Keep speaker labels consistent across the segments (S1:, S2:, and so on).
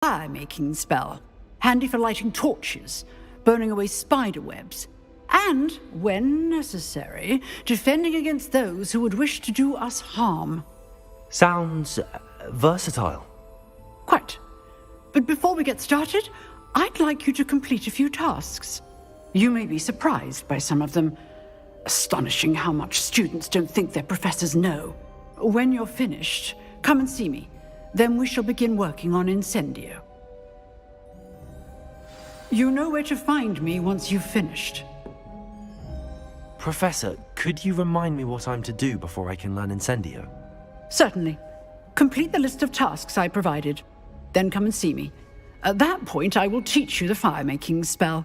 S1: fire-making spell, handy for lighting torches, burning away spider webs, and, when necessary, defending against those who would wish to do us harm.
S2: Sounds versatile.
S1: Quite. But before we get started, I'd like you to complete a few tasks. You may be surprised by some of them. Astonishing how much students don't think their professors know. When you're finished, come and see me. Then we shall begin working on Incendio. You know where to find me once you've finished.
S2: Professor, could you remind me what I'm to do before I can learn Incendio?
S1: Certainly. Complete the list of tasks I provided. Then come and see me. At that point, I will teach you the fire-making spell.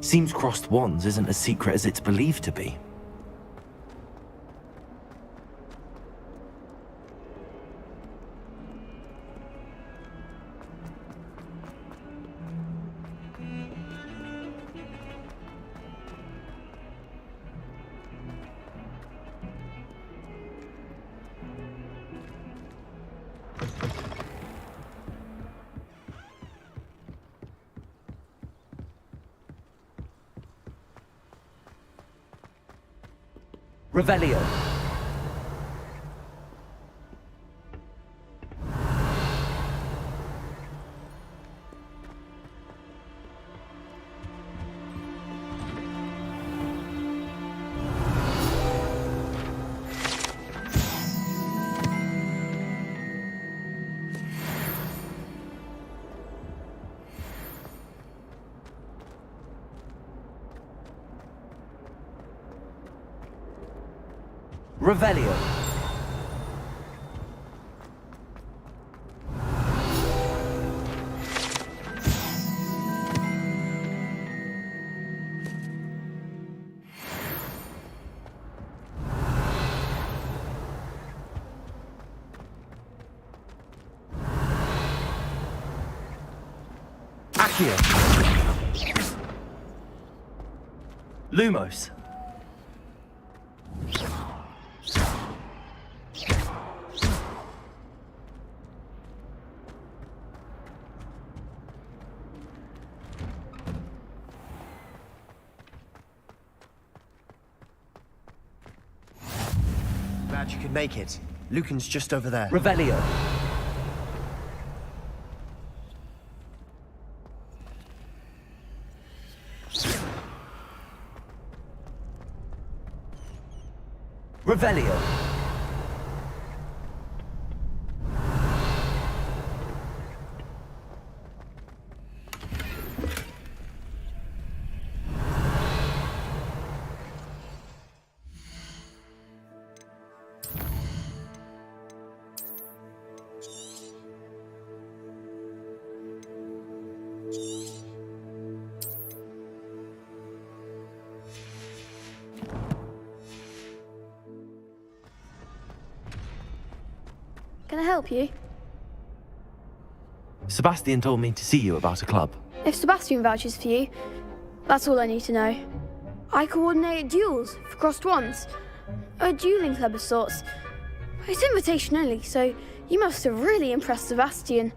S2: Seems crossed wands isn't as secret as it's believed to be. Revelio. Revelio. Accio. Lumos.
S3: Glad you could make it. Lucan's just over there.
S2: Revelio. Revelio.
S4: Can I help you?
S2: Sebastian told me to see you about a club.
S4: If Sebastian vouches for you, that's all I need to know. I coordinate duels for crossed wands. A dueling club of sorts. It's invitation only, so you must have really impressed Sebastian.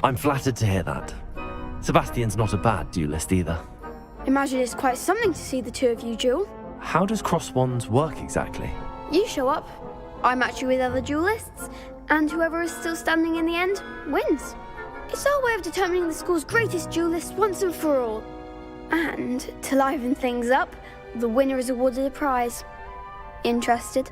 S2: I'm flattered to hear that. Sebastian's not a bad duelist either.
S4: Imagine it's quite something to see the two of you duel.
S2: How does cross wands work exactly?
S4: You show up, I match you with other duelists, and whoever is still standing in the end wins. It's our way of determining the school's greatest duelist once and for all. And to liven things up, the winner is awarded a prize. Interested?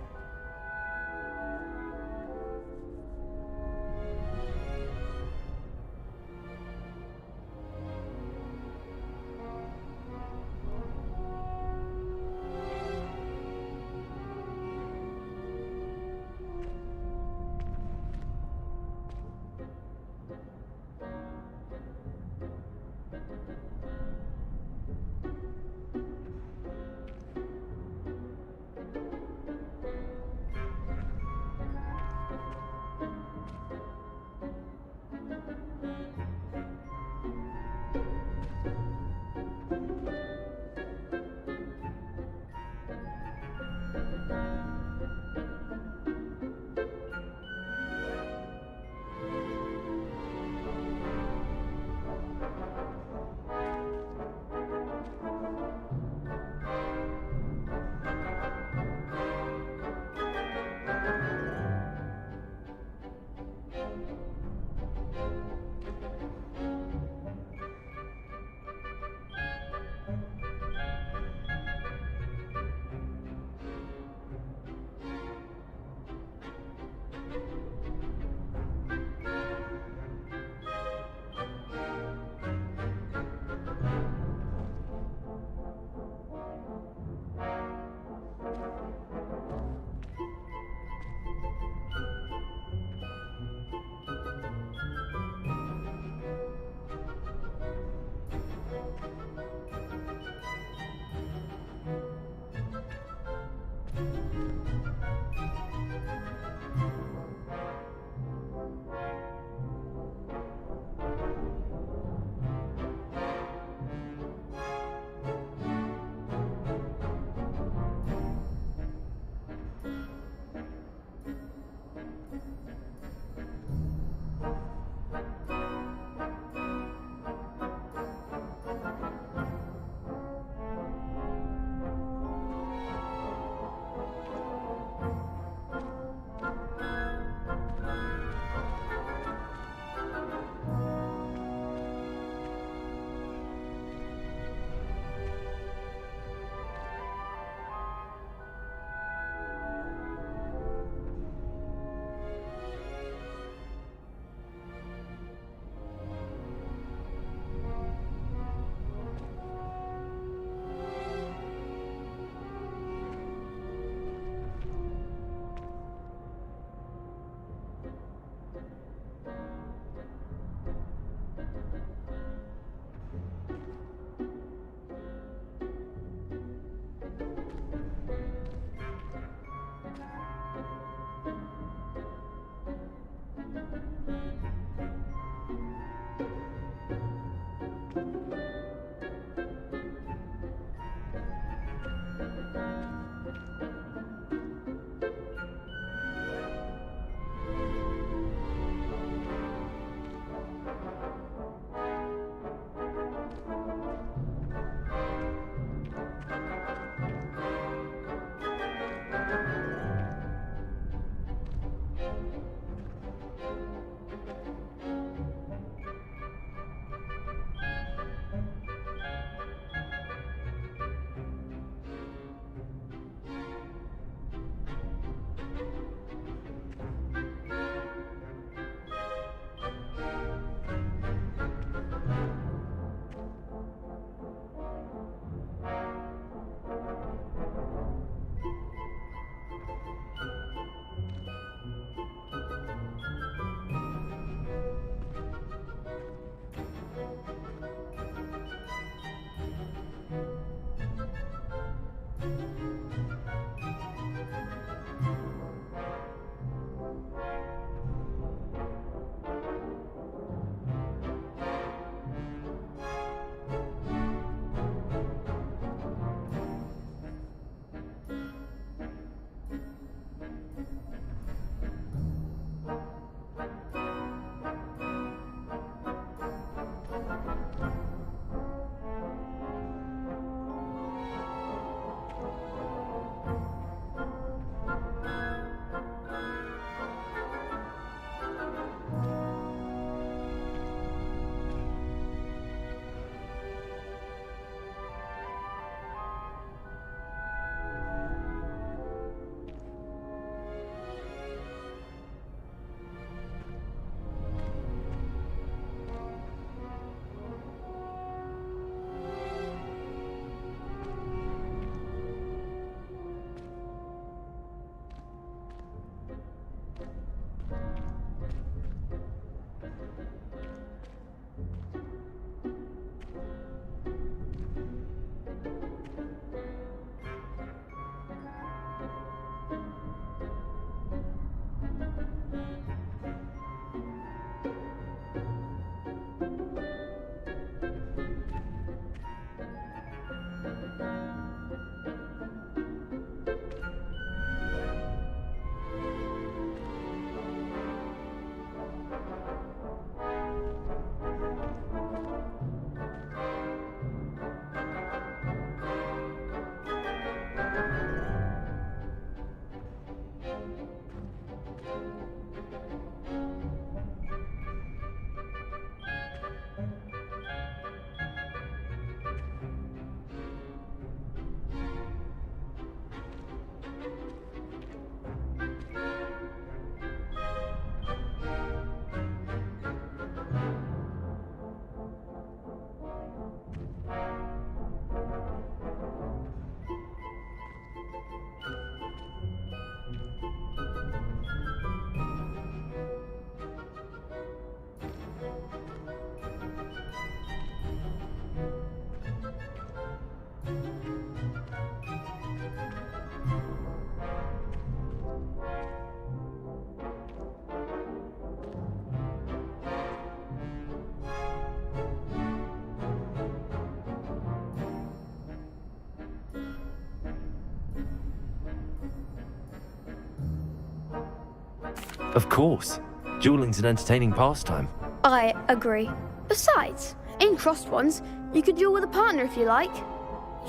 S2: Of course. Dueling's an entertaining pastime.
S4: I agree. Besides, in crossed ones, you could duel with a partner if you like.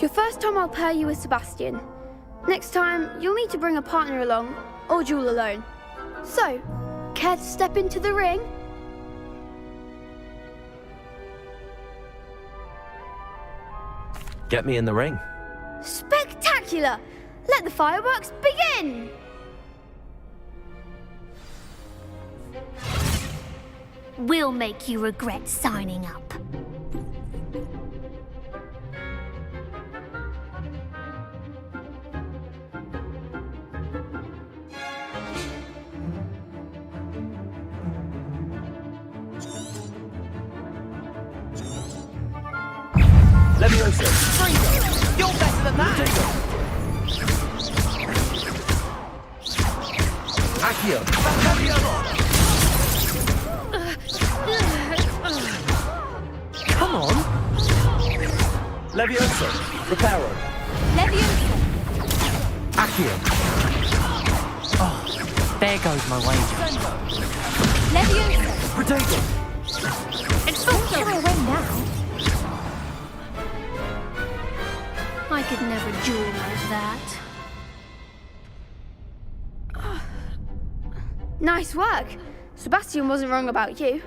S4: Your first time I'll pair you with Sebastian. Next time, you'll need to bring a partner along, or duel alone. So, care to step into the ring?
S2: Get me in the ring.
S4: Spectacular! Let the fireworks begin!
S5: We'll make you regret signing up.
S3: Levioso! Freedom! You're better than that! Accio! Come on! Levioso! Reparo!
S5: Leviosa!
S3: Accio!
S6: There goes my wager.
S5: Leviosa!
S3: Protego!
S5: It's not sure I win now. I could never duel like that.
S4: Nice work. Sebastian wasn't wrong about you.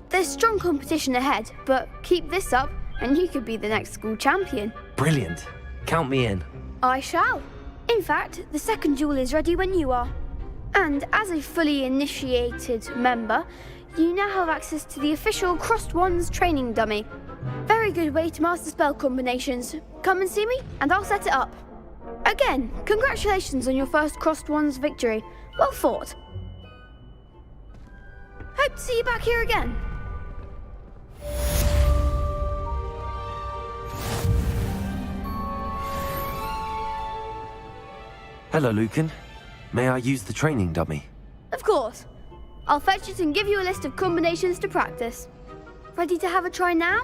S4: There's strong competition ahead, but keep this up and you could be the next school champion.
S2: Brilliant. Count me in.
S4: I shall. In fact, the second duel is ready when you are. And as a fully initiated member, you now have access to the official Crossed Wands training dummy. Very good way to master spell combinations. Come and see me, and I'll set it up. Again, congratulations on your first Crossed Wands victory. Well fought. Hope to see you back here again.
S2: Hello, Lucan. May I use the training dummy?
S4: Of course. I'll fetch it and give you a list of combinations to practice. Ready to have a try now?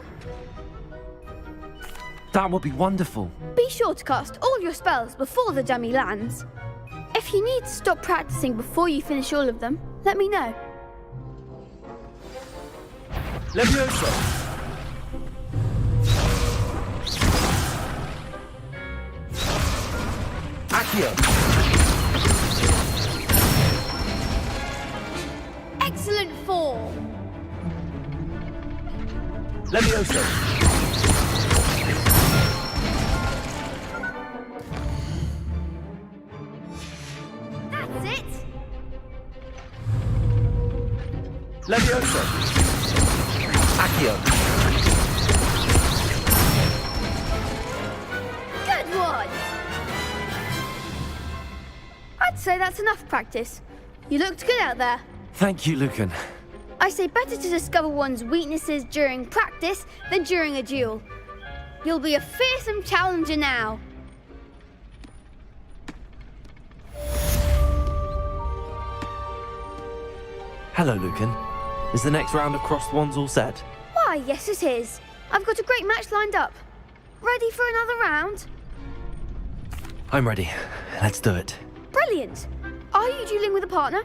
S2: That would be wonderful.
S4: Be sure to cast all your spells before the dummy lands. If you need to stop practicing before you finish all of them, let me know.
S3: Levioso! Accio!
S4: Excellent form!
S3: Levioso!
S4: That's it!
S3: Levioso! Accio!
S4: Good one! I'd say that's enough practice. You looked good out there.
S2: Thank you, Lucan.
S4: I say better to discover one's weaknesses during practice than during a duel. You'll be a fearsome challenger now.
S2: Hello, Lucan. Is the next round of Crossed Wands all set?
S4: Why, yes it is. I've got a great match lined up. Ready for another round?
S2: I'm ready. Let's do it.
S4: Brilliant. Are you dueling with a partner?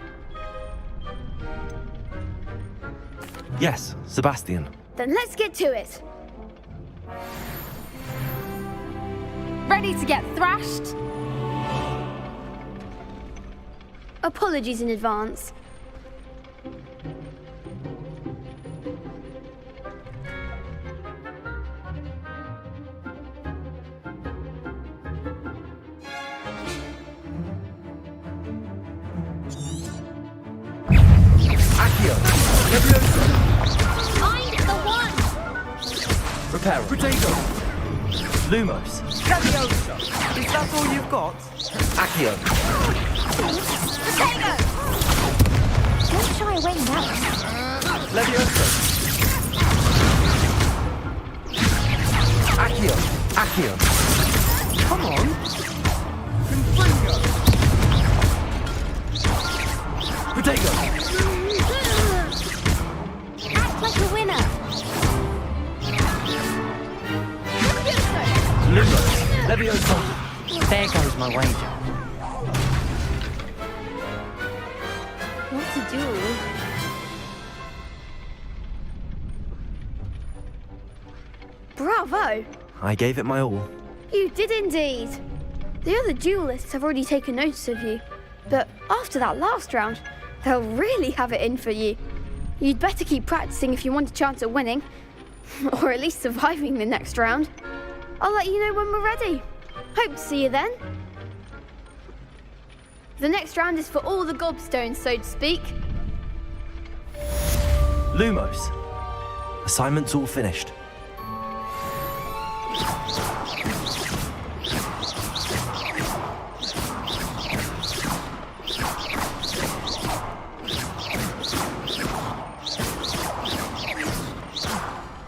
S2: Yes, Sebastian.
S4: Then let's get to it.
S5: Ready to get thrashed?
S4: Apologies in advance.
S3: Accio! Levioso!
S5: I'm the one!
S2: Reparo.
S3: Protego!
S2: Lumos.
S3: Levioso! Is that all you've got? Accio!
S5: Potato! Don't shy away now.
S3: Levioso! Accio! Accio! Come on! Confringo! Protego!
S5: Act like a winner.
S3: Lumos! Levioso!
S6: There goes my wager.
S5: What a
S4: duel. Bravo!
S2: I gave it my all.
S4: You did indeed. The other duelists have already taken notice of you, but after that last round, they'll really have it in for you. You'd better keep practicing if you want a chance at winning, or at least surviving the next round. I'll let you know when we're ready. Hope to see you then. The next round is for all the gobstones, so to speak.
S2: Lumos. Assignment's all finished.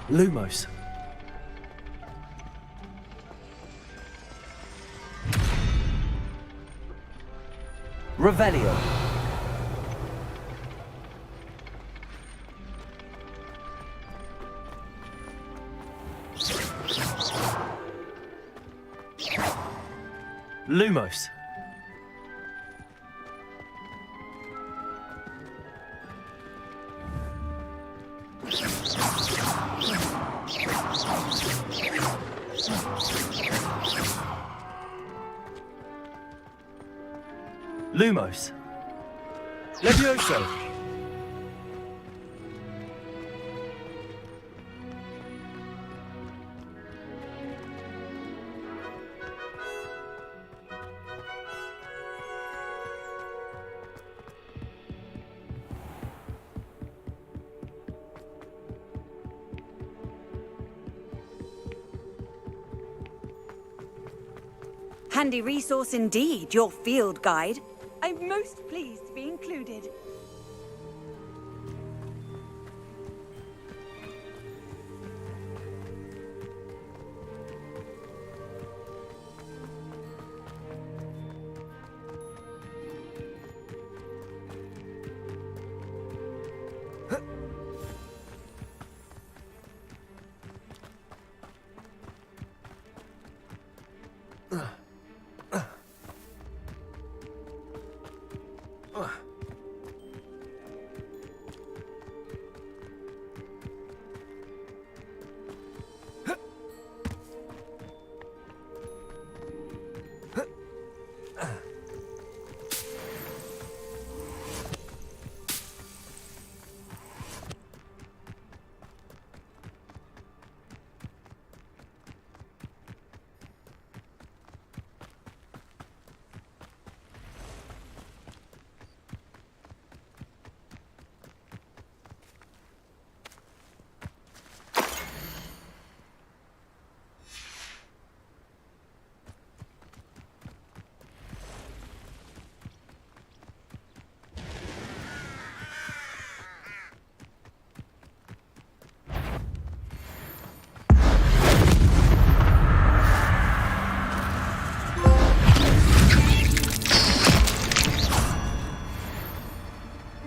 S2: Lumos. Revelio. Lumos. Lumos.
S3: Levioso!
S7: Handy resource indeed, your field guide. I'm most pleased to be included.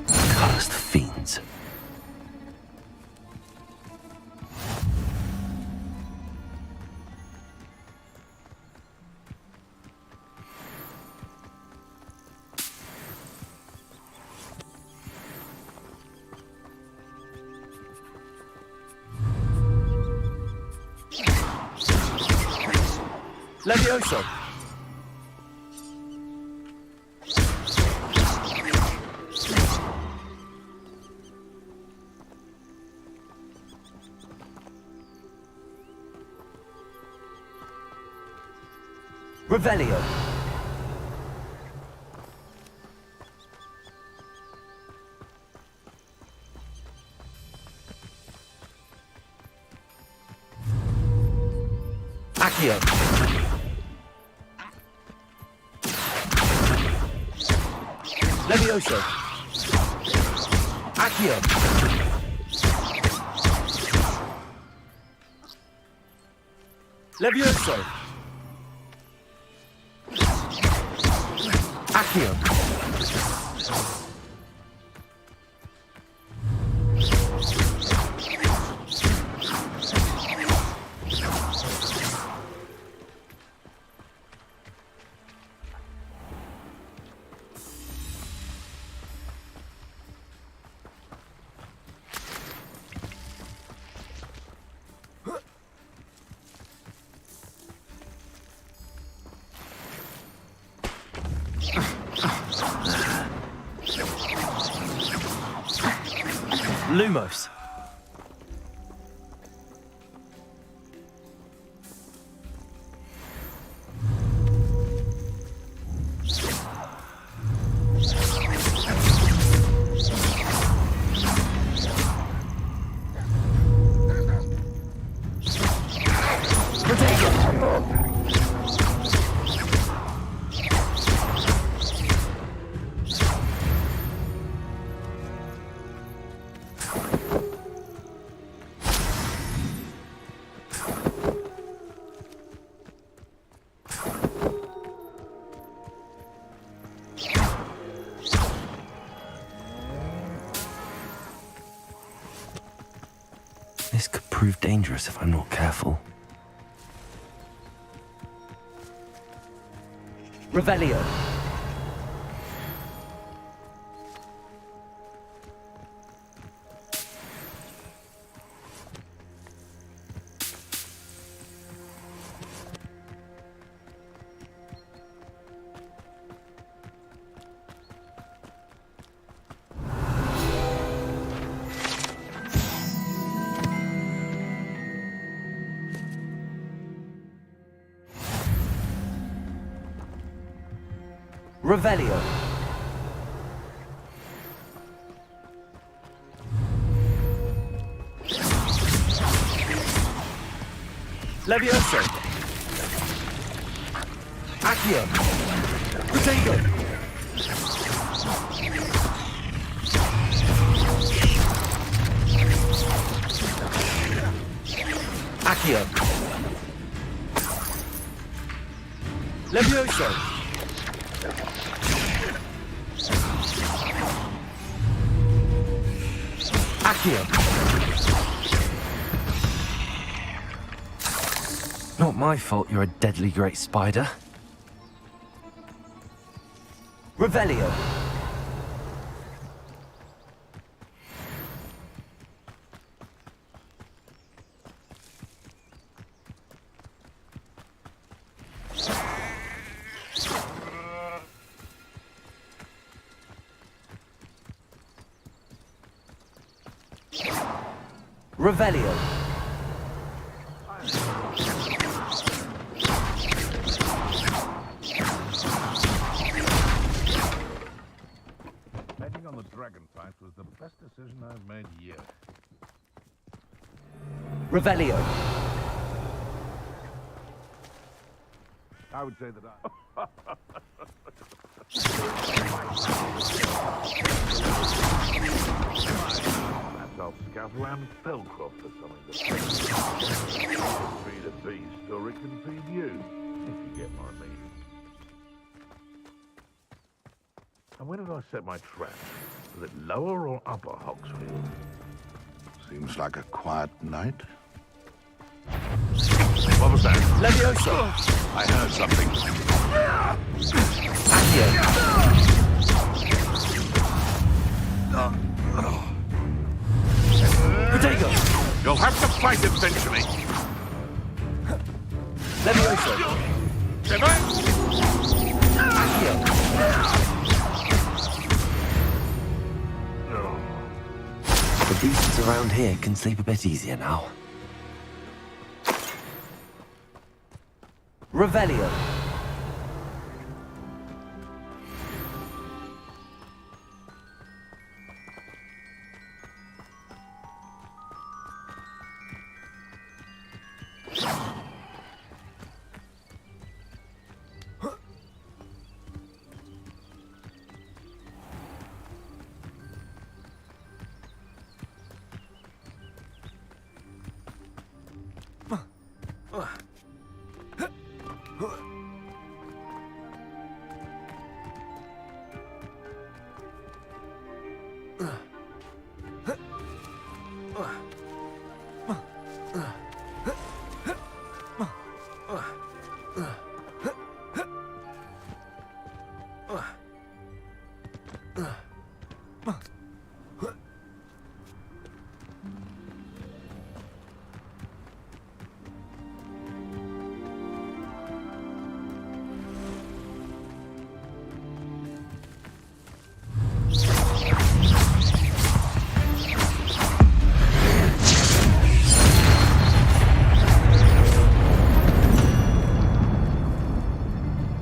S2: Cursed fiends.
S3: Levioso!
S2: Revelio. Accio.
S3: Levioso!
S2: Accio.
S3: Levioso!
S2: Accio. Lumos. This could prove dangerous if I'm not careful. Revelio. Revelio. Levioso. Accio. Protego. Accio. Levioso. Accio. Not my fault you're a deadly great spider. Revelio. Revelio.
S8: Betting on the dragon fight was the best decision I've made yet.
S2: Revelio.
S8: I would say that I... Perhaps I'll scout around Fellcroft for something to feed a beast, or it can feed you, if you get what I mean. And where did I set my trap? Was it lower or upper Hogsfield?
S9: Seems like a quiet night.
S8: What was that?
S2: Levioso.
S9: I heard something.
S2: Accio. Protego.
S8: You'll have to fight eventually.
S2: Levioso. Accio. The beasts around here can sleep a bit easier now. Revelio.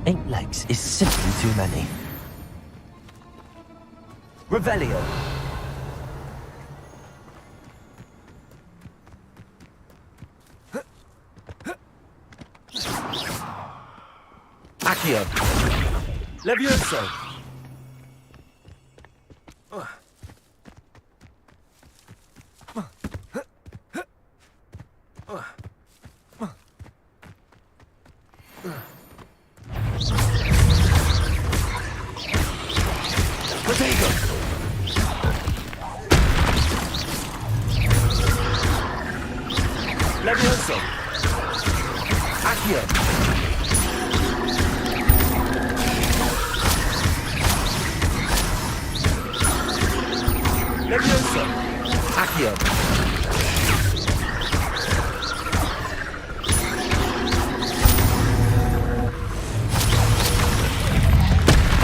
S3: 8 legs is simply too many. Revelio. Accio. Levioso. Protego. Levioso. Accio. Levioso. Accio.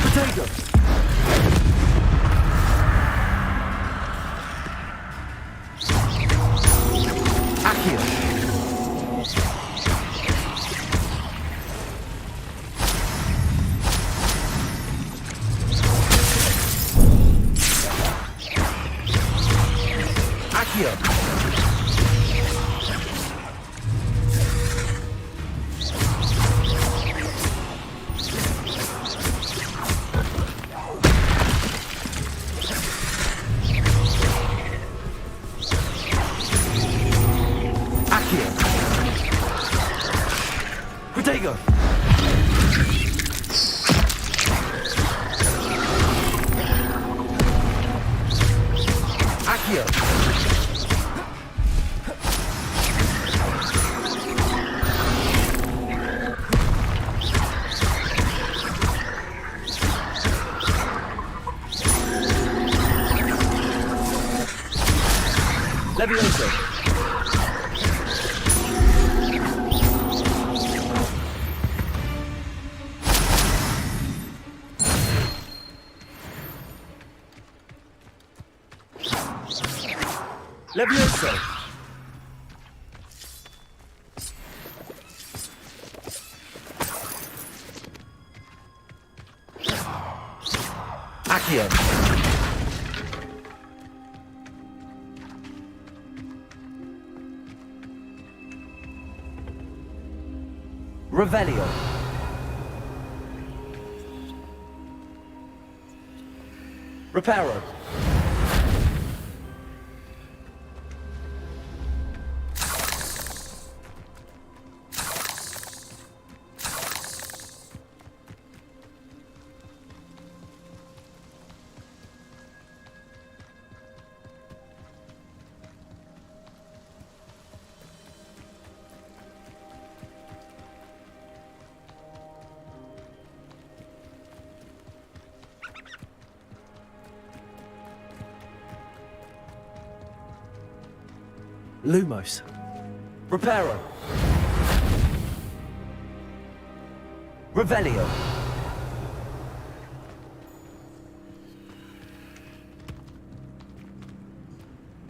S3: Protego. Accio. Accio. Accio. Protego. Accio. Levioso. Levioso. Accio. Revelio. Reparo. Lumos. Reparo. Revelio.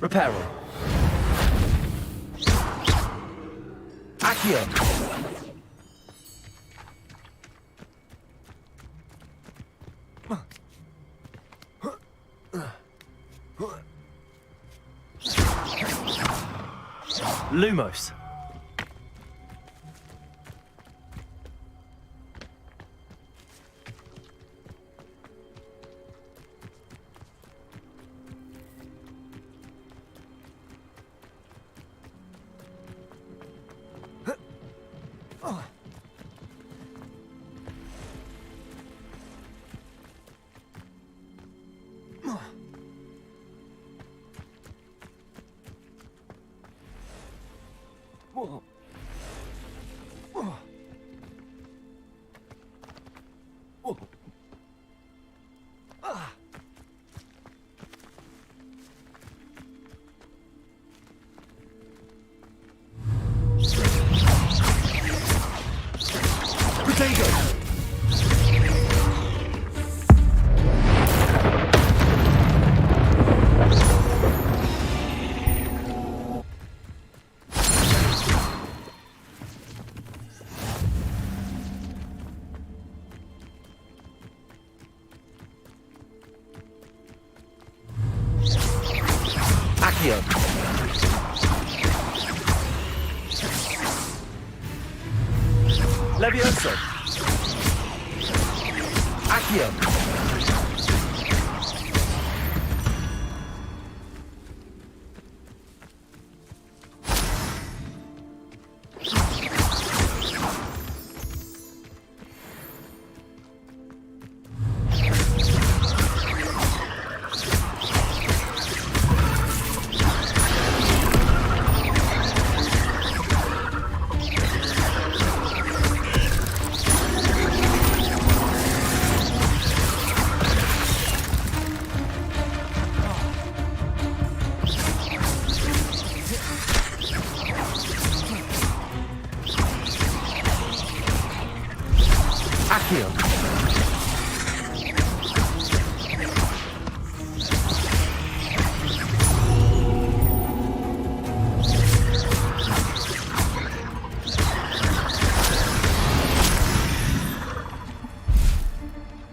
S3: Reparo. Accio. Lumos.
S2: Accio.
S3: Levioso. Accio.
S2: Accio.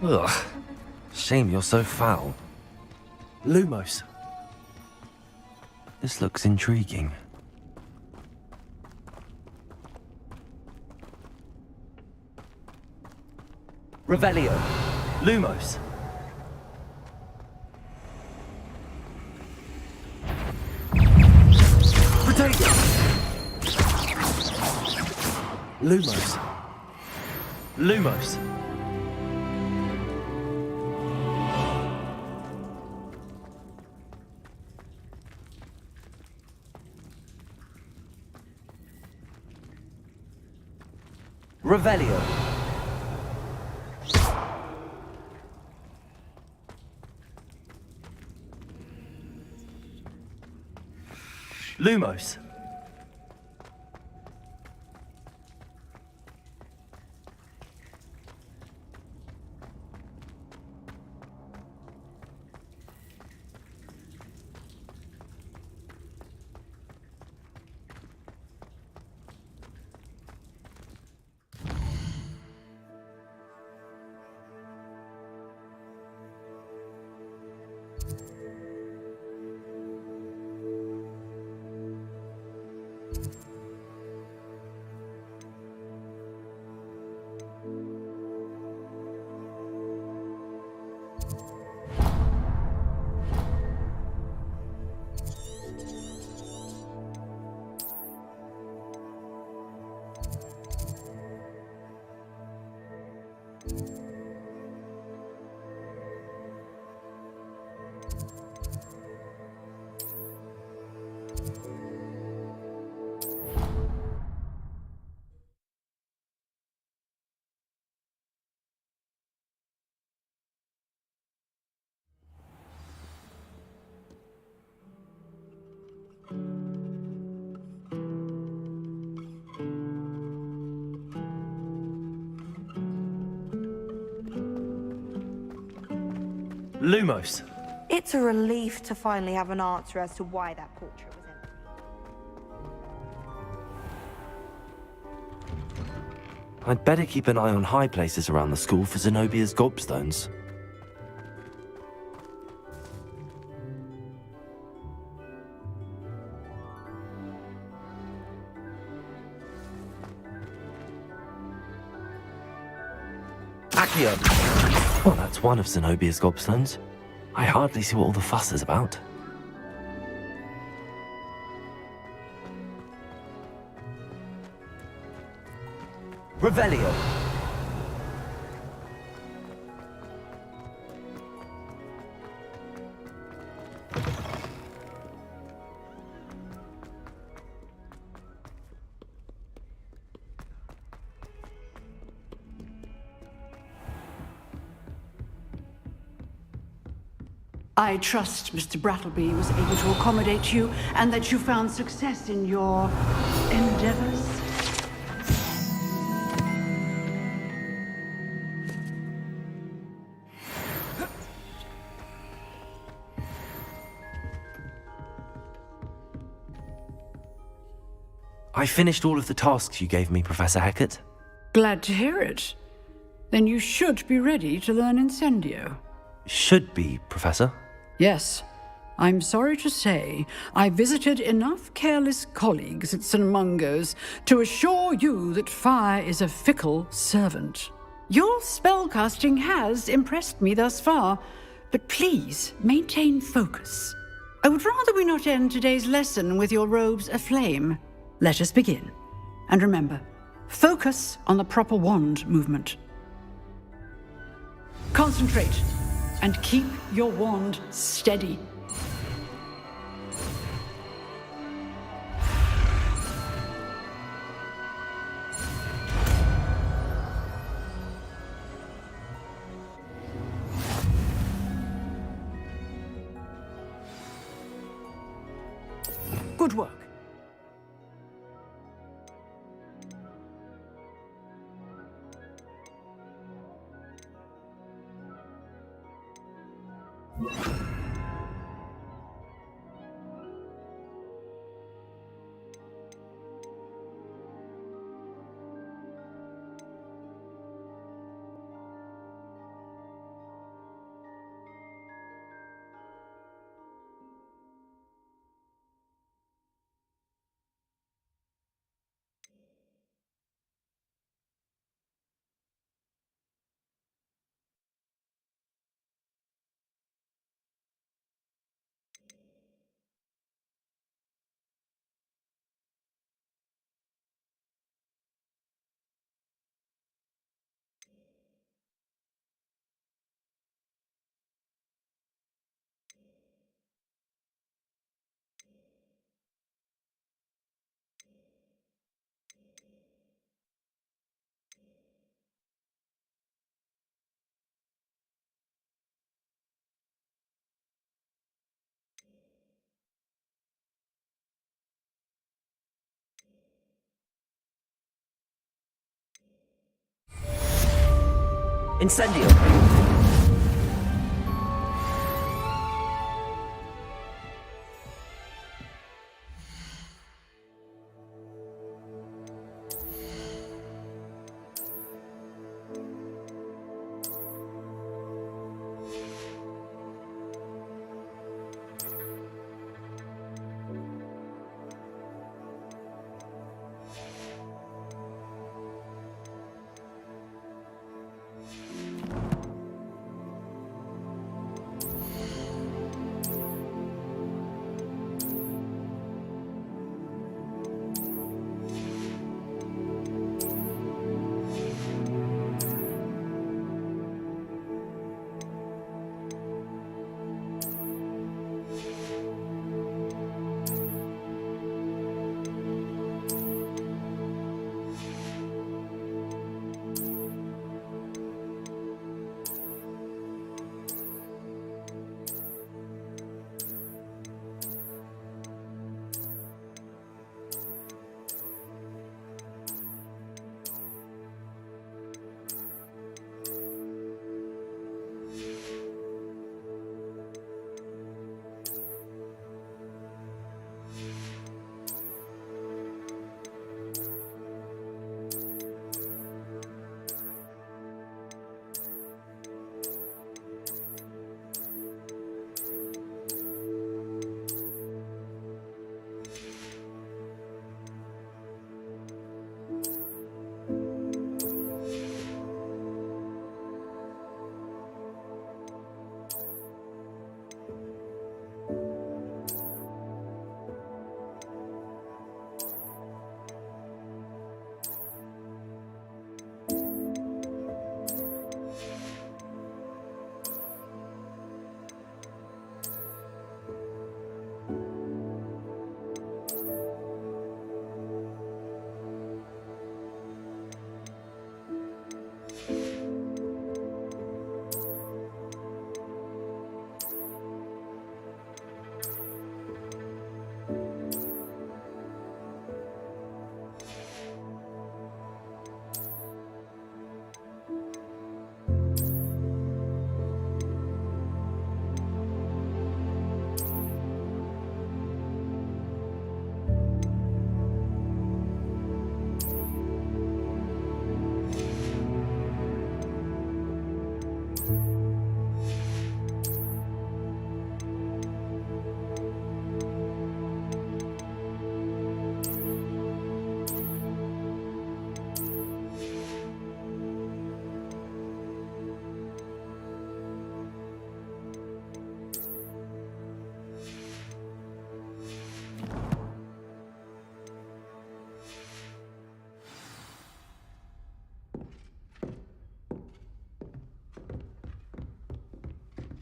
S2: Ugh. Shame you're so foul.
S3: Lumos.
S2: This looks intriguing.
S3: Revelio. Lumos. Protego. Lumos. Lumos. Revelio. Lumos. Lumos.
S10: It's a relief to finally have an answer as to why that portrait was empty.
S2: I'd better keep an eye on high places around the school for Zenobia's gobstones.
S3: Accio.
S2: Well, that's one of Zenobia's gobstones. I hardly see what all the fuss is about.
S3: Revelio.
S1: I trust Mr. Brattleby was able to accommodate you and that you found success in your endeavors.
S2: I finished all of the tasks you gave me, Professor Hecat.
S1: Glad to hear it. Then you should be ready to learn Incendio.
S2: Should be, Professor.
S1: Yes. I'm sorry to say I visited enough careless colleagues at St. Mungo's to assure you that fire is a fickle servant. Your spellcasting has impressed me thus far, but please maintain focus. I would rather we not end today's lesson with your robes aflame. Let us begin. And remember, focus on the proper wand movement. Concentrate and keep your wand steady. Good work.
S3: Incendio.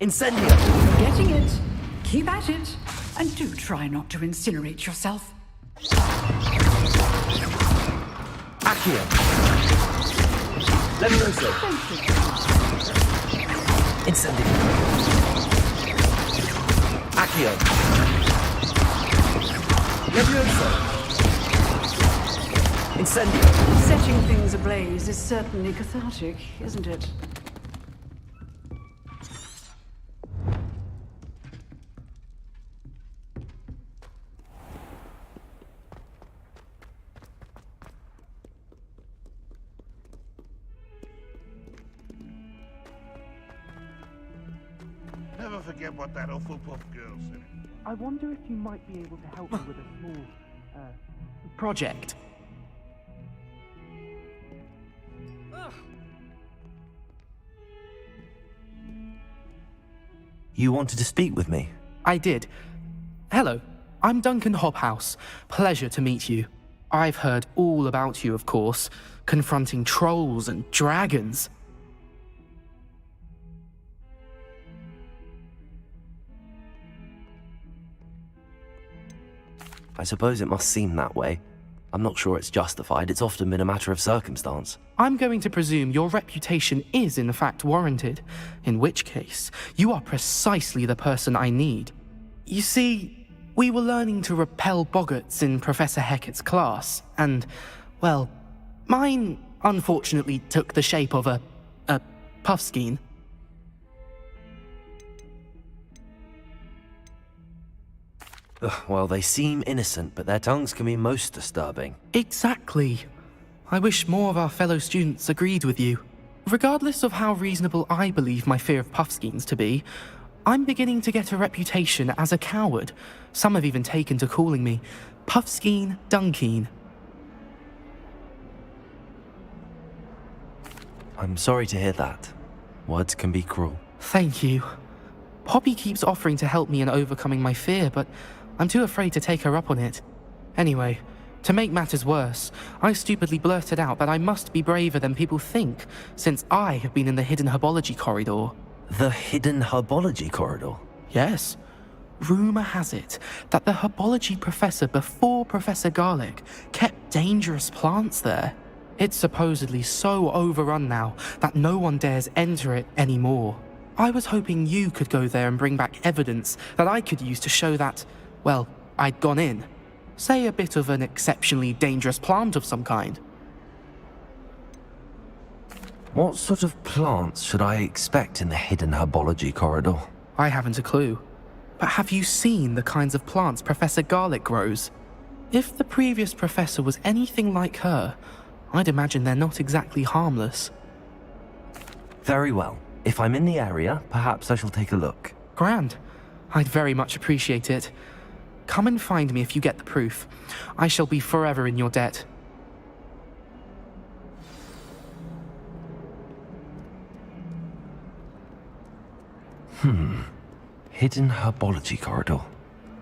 S2: Incendio!
S1: Getting it. Keep at it. And do try not to incinerate yourself.
S2: Accio!
S3: Levioso!
S2: Incendio! Accio!
S3: Levioso!
S2: Incendio!
S1: Setting things ablaze is certainly cathartic, isn't it?
S9: Never forget what that Hufflepuff girl said.
S6: I wonder if you might be able to help me with a small, project.
S2: You wanted to speak with me?
S6: I did. Hello, I'm Duncan Hobhouse. Pleasure to meet you. I've heard all about you, of course, confronting trolls and dragons.
S2: I suppose it must seem that way. I'm not sure it's justified. It's often been a matter of circumstance.
S6: I'm going to presume your reputation is in fact warranted, in which case, you are precisely the person I need. You see, we were learning to repel boggarts in Professor Hecat's class, and, well, mine unfortunately took the shape of a puffskein.
S2: Well, they seem innocent, but their tongues can be most disturbing.
S6: Exactly. I wish more of our fellow students agreed with you. Regardless of how reasonable I believe my fear of puffskeins to be, I'm beginning to get a reputation as a coward. Some have even taken to calling me Puffskein Dunkeen.
S2: I'm sorry to hear that. Words can be cruel.
S6: Thank you. Poppy keeps offering to help me in overcoming my fear, but I'm too afraid to take her up on it. Anyway, to make matters worse, I stupidly blurted out that I must be braver than people think, since I have been in the hidden herbology corridor.
S2: The hidden herbology corridor?
S6: Yes. Rumour has it that the herbology professor before Professor Garlic kept dangerous plants there. It's supposedly so overrun now that no one dares enter it anymore. I was hoping you could go there and bring back evidence that I could use to show that, well, I'd gone in. Say a bit of an exceptionally dangerous plant of some kind.
S2: What sort of plants should I expect in the hidden herbology corridor?
S6: I haven't a clue. But have you seen the kinds of plants Professor Garlic grows? If the previous professor was anything like her, I'd imagine they're not exactly harmless.
S2: Very well. If I'm in the area, perhaps I shall take a look.
S6: Grand. I'd very much appreciate it. Come and find me if you get the proof. I shall be forever in your debt.
S2: Hidden herbology corridor.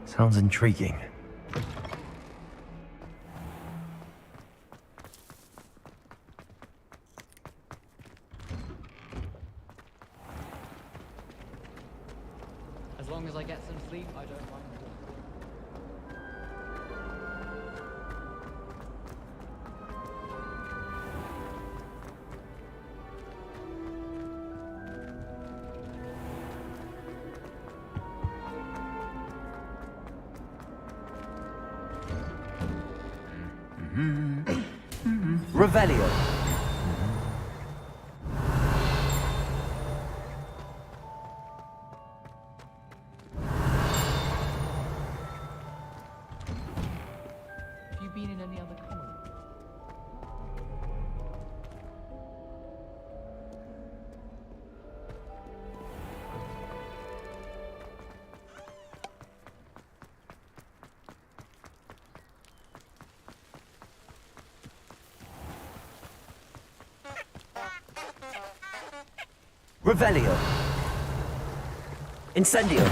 S2: Sounds intriguing.
S11: As long as I get some sleep, I don't mind.
S3: Revelio.
S11: Have you been in any other colony?
S3: Revelio. Incendio.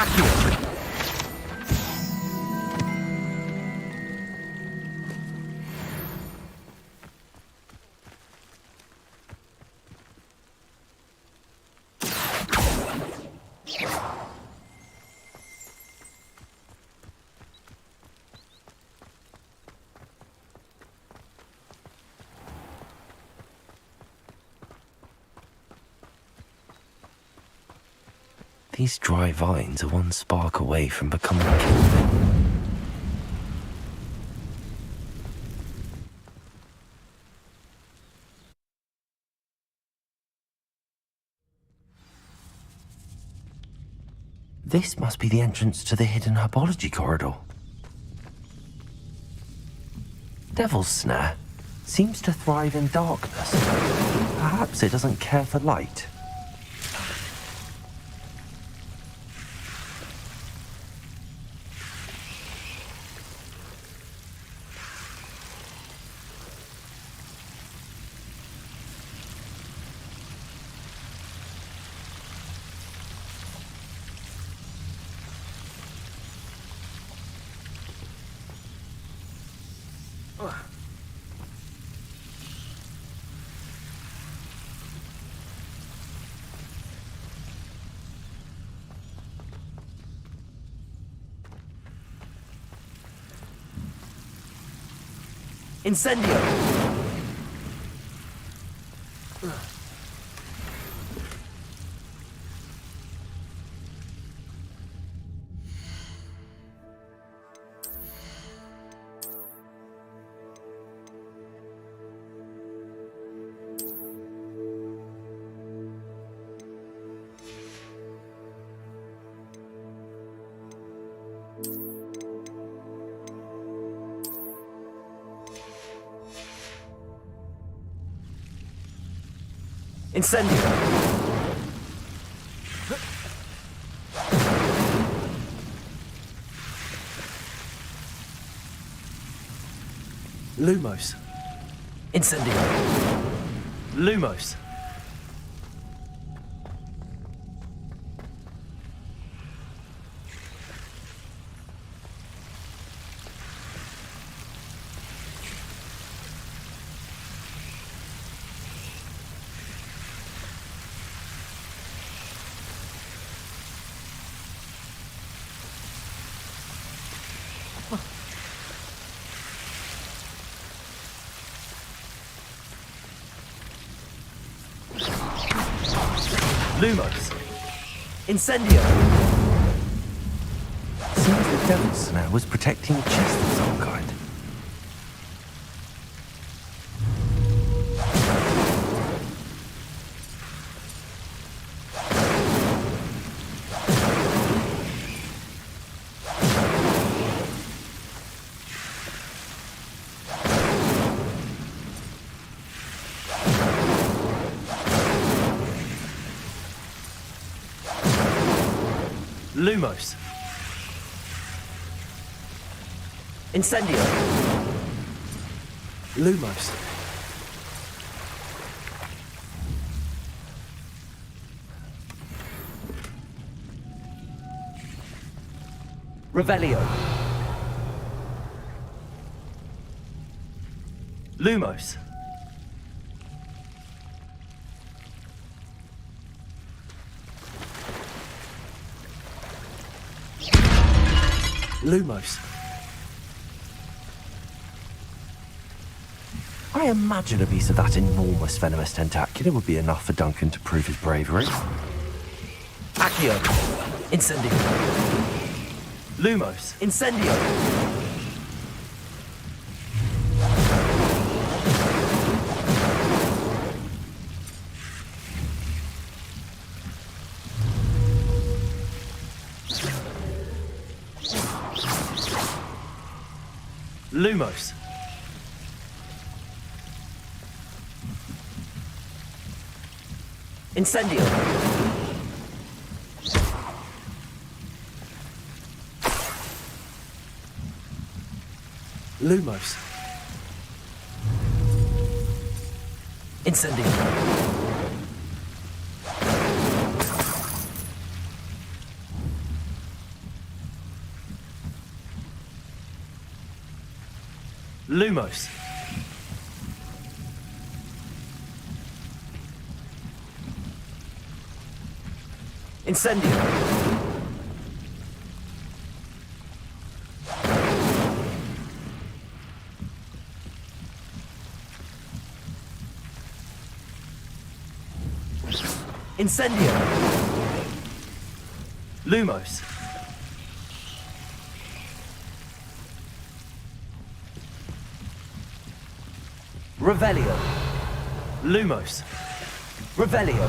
S2: Accio! These dry vines are one spark away from becoming kindling. This must be the entrance to the hidden herbology corridor. Devil's Snare seems to thrive in darkness. Perhaps it doesn't care for light. Incendio! Incendio! Lumos. Incendio. Lumos. Lumos. Incendio. Seems the Devil's Snare was protecting a chest of some kind. Lumos. Incendio. Lumos. Revelio. Lumos. Lumos. I imagine a piece of that enormous venomous tentacula would be enough for Duncan to prove his bravery. Accio. Incendio. Lumos. Incendio. Lumos. Incendio. Lumos. Incendio. Lumos. Incendio. Incendio. Lumos. Revelio. Lumos. Revelio.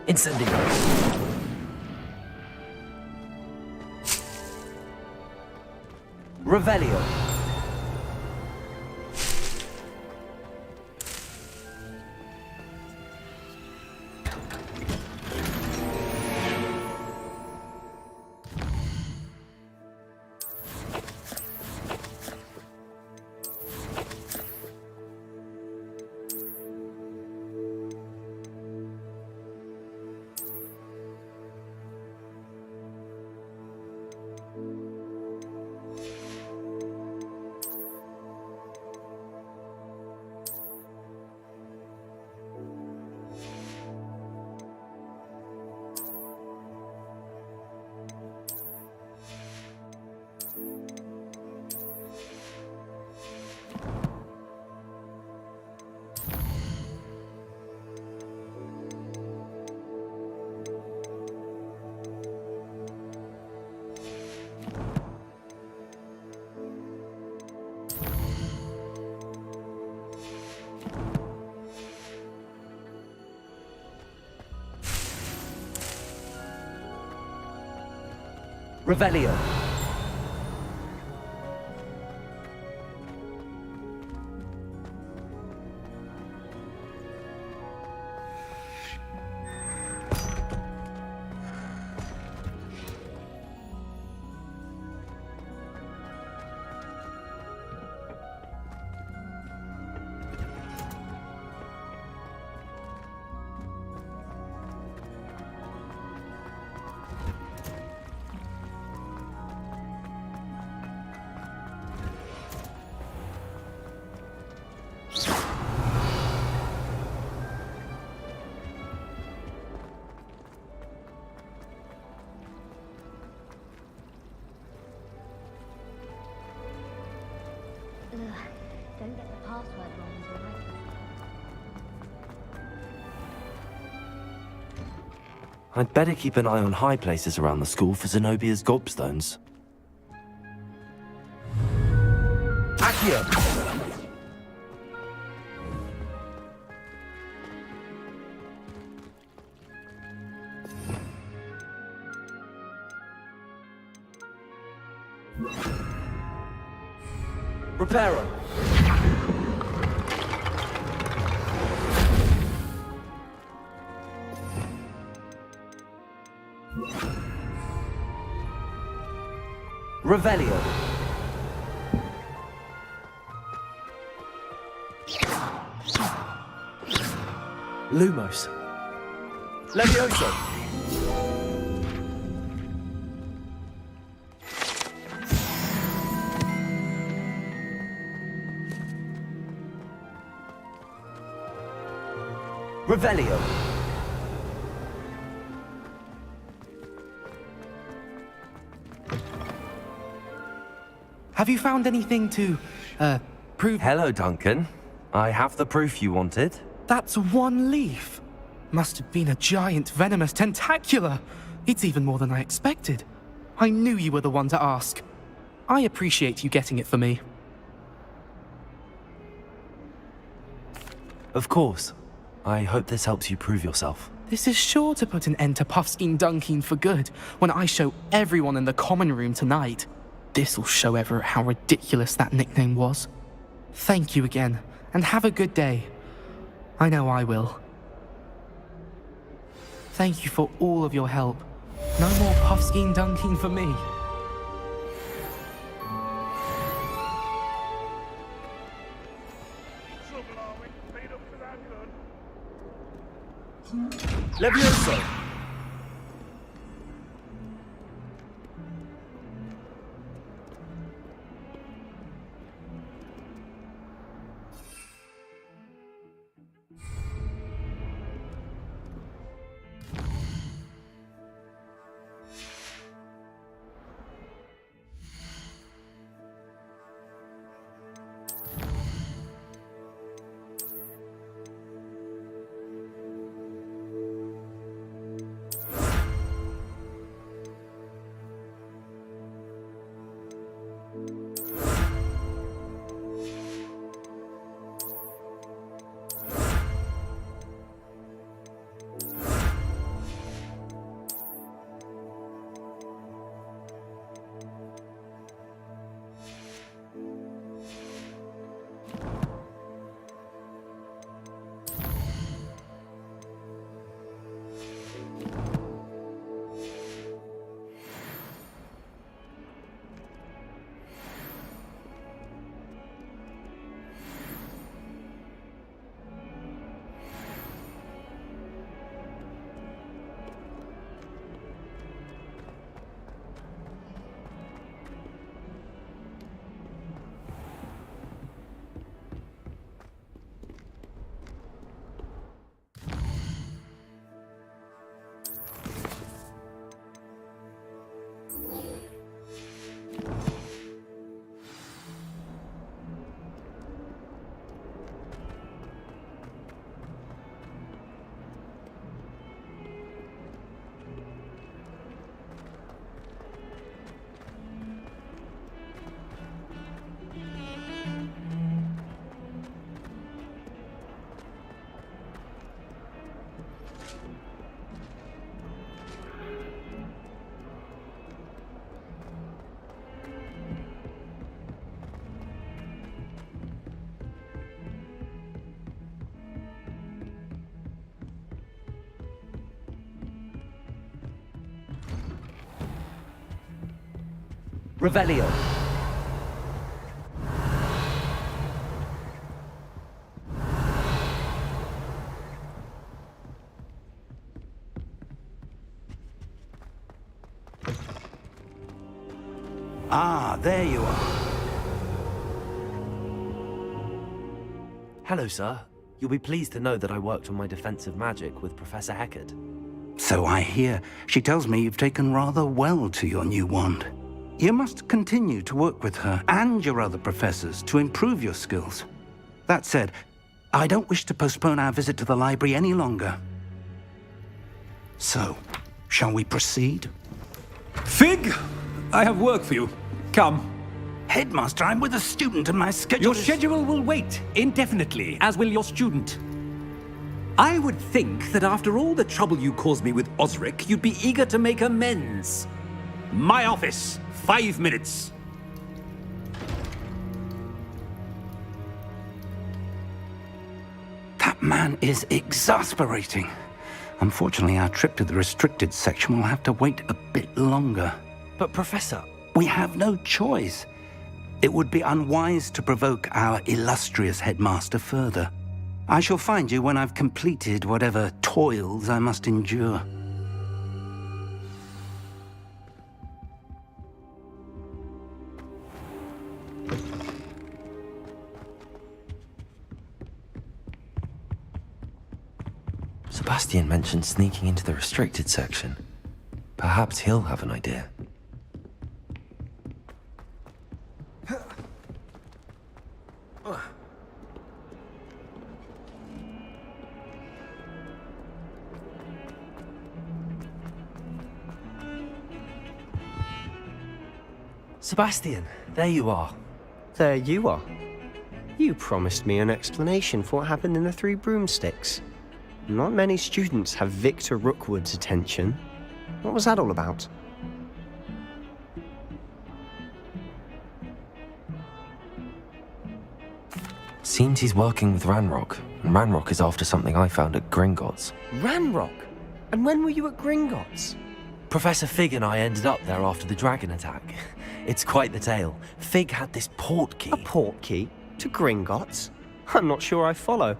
S2: Incendio. Revelio. Revelio.
S5: Don't get the password wrong as well.
S2: I'd better keep an eye on high places around the school for Zenobia's gobstones. Accio! Reparo! Revelio. Lumos. Levioso. Revelio.
S6: Have you found anything to, prove?
S2: Hello, Duncan. I have the proof you wanted.
S6: That's one leaf. Must have been a giant venomous tentacula. It's even more than I expected. I knew you were the one to ask. I appreciate you getting it for me.
S2: Of course. I hope this helps you prove yourself.
S6: This is sure to put an end to Puffskein Dunkeen for good when I show everyone in the common room tonight. This'll show Everett how ridiculous that nickname was. Thank you again, and have a good day. I know I will. Thank you for all of your help. No more puffskein dunking for me.
S9: Trouble, are we? Feet up to that gun.
S3: Levioso! Revelio.
S12: Ah, there you are.
S2: Hello, sir. You'll be pleased to know that I worked on my defensive magic with Professor Heckard.
S12: So I hear. She tells me you've taken rather well to your new wand. You must continue to work with her and your other professors to improve your skills. That said, I don't wish to postpone our visit to the library any longer. So, shall we proceed?
S13: Fig, I have work for you. Come.
S12: Headmaster, I'm with a student and my schedule
S13: Your schedule will wait indefinitely, as will your student. I would think that after all the trouble you caused me with Osric, you'd be eager to make amends. My office, 5 minutes.
S12: That man is exasperating. Unfortunately, our trip to the restricted section will have to wait a bit longer.
S2: But, Professor...
S12: We have no choice. It would be unwise to provoke our illustrious headmaster further. I shall find you when I've completed whatever toils I must endure.
S2: Sebastian mentioned sneaking into the restricted section. Perhaps he'll have an idea. Sebastian, there you are.
S3: There you are. You promised me an explanation for what happened in the Three Broomsticks. Not many students have Victor Rookwood's attention. What was that all about?
S2: Seems he's working with Ranrock, and Ranrock is after something I found at Gringotts.
S3: Ranrock? And when were you at Gringotts?
S2: Professor Fig and I ended up there after the dragon attack. It's quite the tale. Fig had this port key.
S3: A port key? To Gringotts? I'm not sure I follow.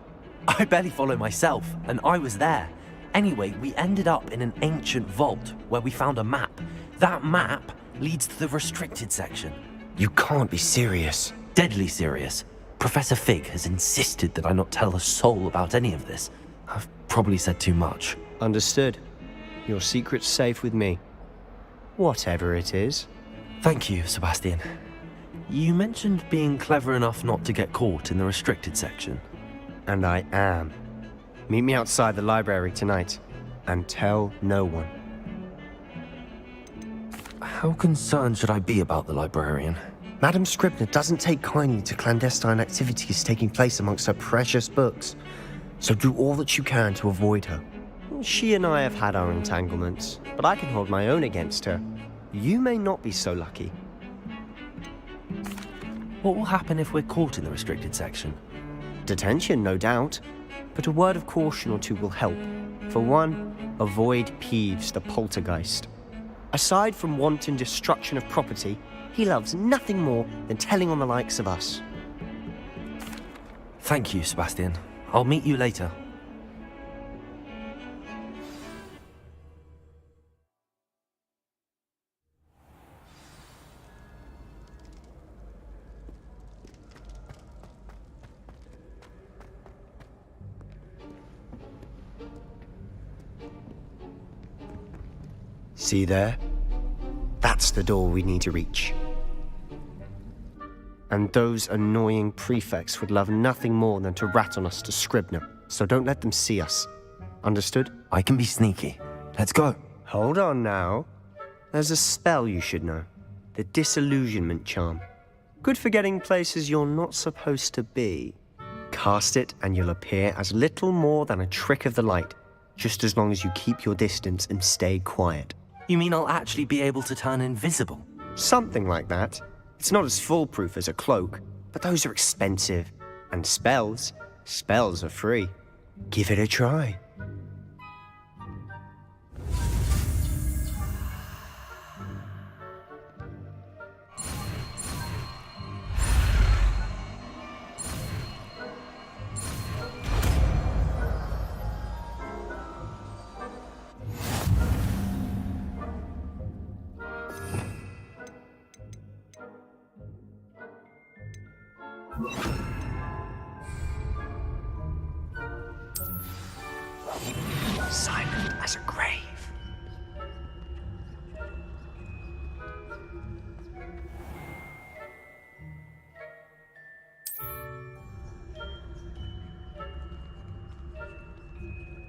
S2: I barely follow myself, and I was there. Anyway, we ended up in an ancient vault where we found a map. That map leads to the restricted section.
S3: You can't be serious.
S2: Deadly serious. Professor Fig has insisted that I not tell a soul about any of this. I've probably said too much.
S3: Understood. Your secret's safe with me. Whatever it is.
S2: Thank you, Sebastian. You mentioned being clever enough not to get caught in the restricted section.
S3: And I am. Meet me outside the library tonight, and tell no one.
S2: How concerned should I be about the librarian?
S3: Madame Scribner doesn't take kindly to clandestine activities taking place amongst her precious books, so do all that you can to avoid her. She and I have had our entanglements, but I can hold my own against her. You may not be so lucky.
S2: What will happen if we're caught in the restricted section?
S3: Detention, no doubt, but a word of caution or two will help. For one, avoid Peeves, the poltergeist. Aside from wanton destruction of property, he loves nothing more than telling on the likes of us.
S2: Thank you, Sebastian. I'll meet you later.
S3: See there? That's the door we need to reach. And those annoying prefects would love nothing more than to rat on us to Scribner, so don't let them see us. Understood?
S2: I can be sneaky. Let's go.
S3: Hold on now. There's a spell you should know. The Disillusionment Charm. Good for getting places you're not supposed to be. Cast it and you'll appear as little more than a trick of the light, just as long as you keep your distance and stay quiet.
S2: You mean I'll actually be able to turn invisible?
S3: Something like that. It's not as foolproof as a cloak, but those are expensive. And spells are free. Give it a try.
S14: Silent as a grave.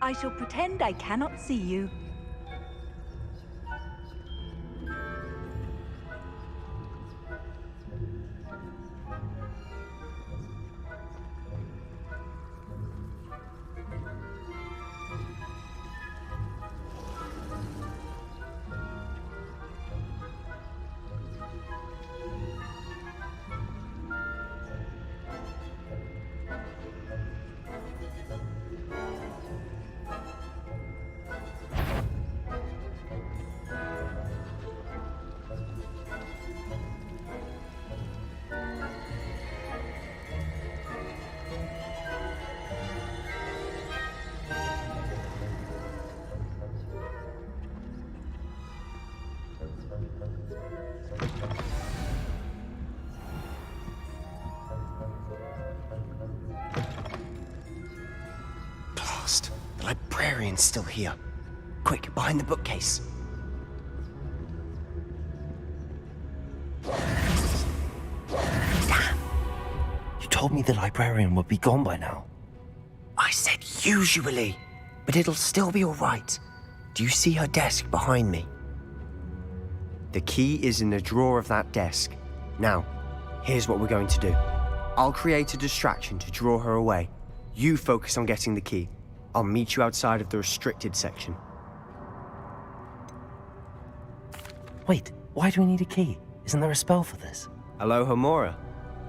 S15: I shall pretend I cannot see you.
S3: Blast! The librarian's still here. Quick, behind the bookcase.
S2: Damn! You told me the librarian would be gone by now.
S3: I said usually, but it'll still be all right. Do you see her desk behind me? The key is in the drawer of that desk. Now, here's what we're going to do. I'll create a distraction to draw her away. You focus on getting the key. I'll meet you outside of the restricted section.
S2: Wait, why do we need a key? Isn't there a spell for this?
S3: Alohomora.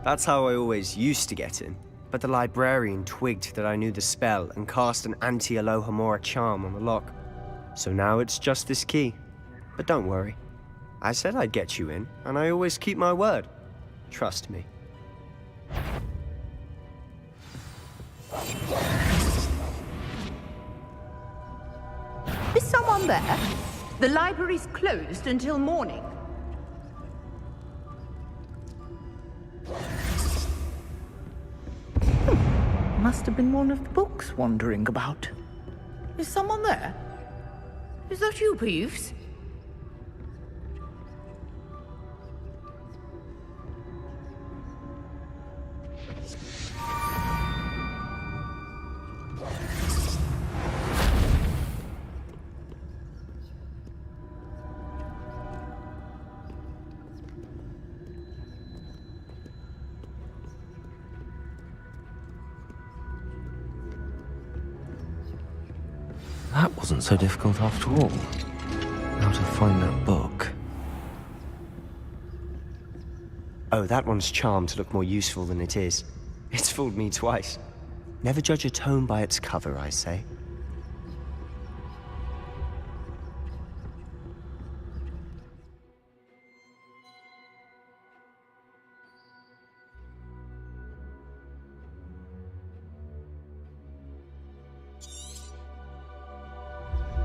S3: That's how I always used to get in. But the librarian twigged that I knew the spell and cast an anti-Alohomora charm on the lock. So now it's just this key. But don't worry. I said I'd get you in, and I always keep my word. Trust me.
S16: Is someone there? The library's closed until morning.
S17: Must have been one of the books wandering about. Is someone there? Is that you, Peeves?
S2: That wasn't so difficult after all. How to find that book.
S3: Oh, that one's charmed to look more useful than it is. It's fooled me twice. Never judge a tome by its cover, I say.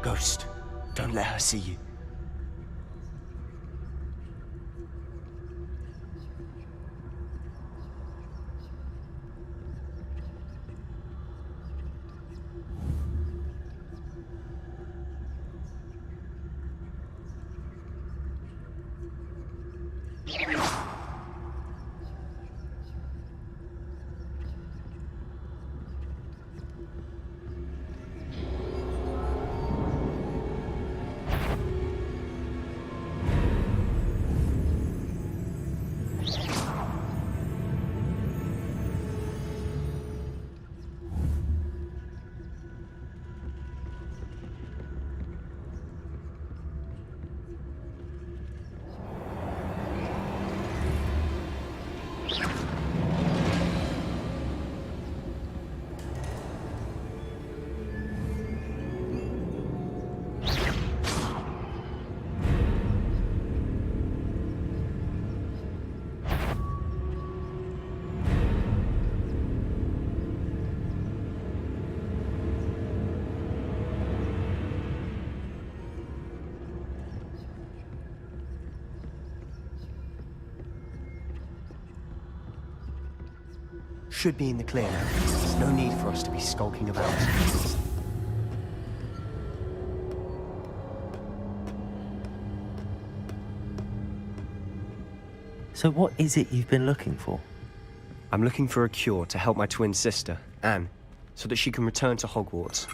S3: Ghost, don't let her see you. Should be in the clear now. No need for us to be skulking about.
S2: So what is it you've been looking for?
S3: I'm looking for a cure to help my twin sister, Anne, so that she can return to Hogwarts.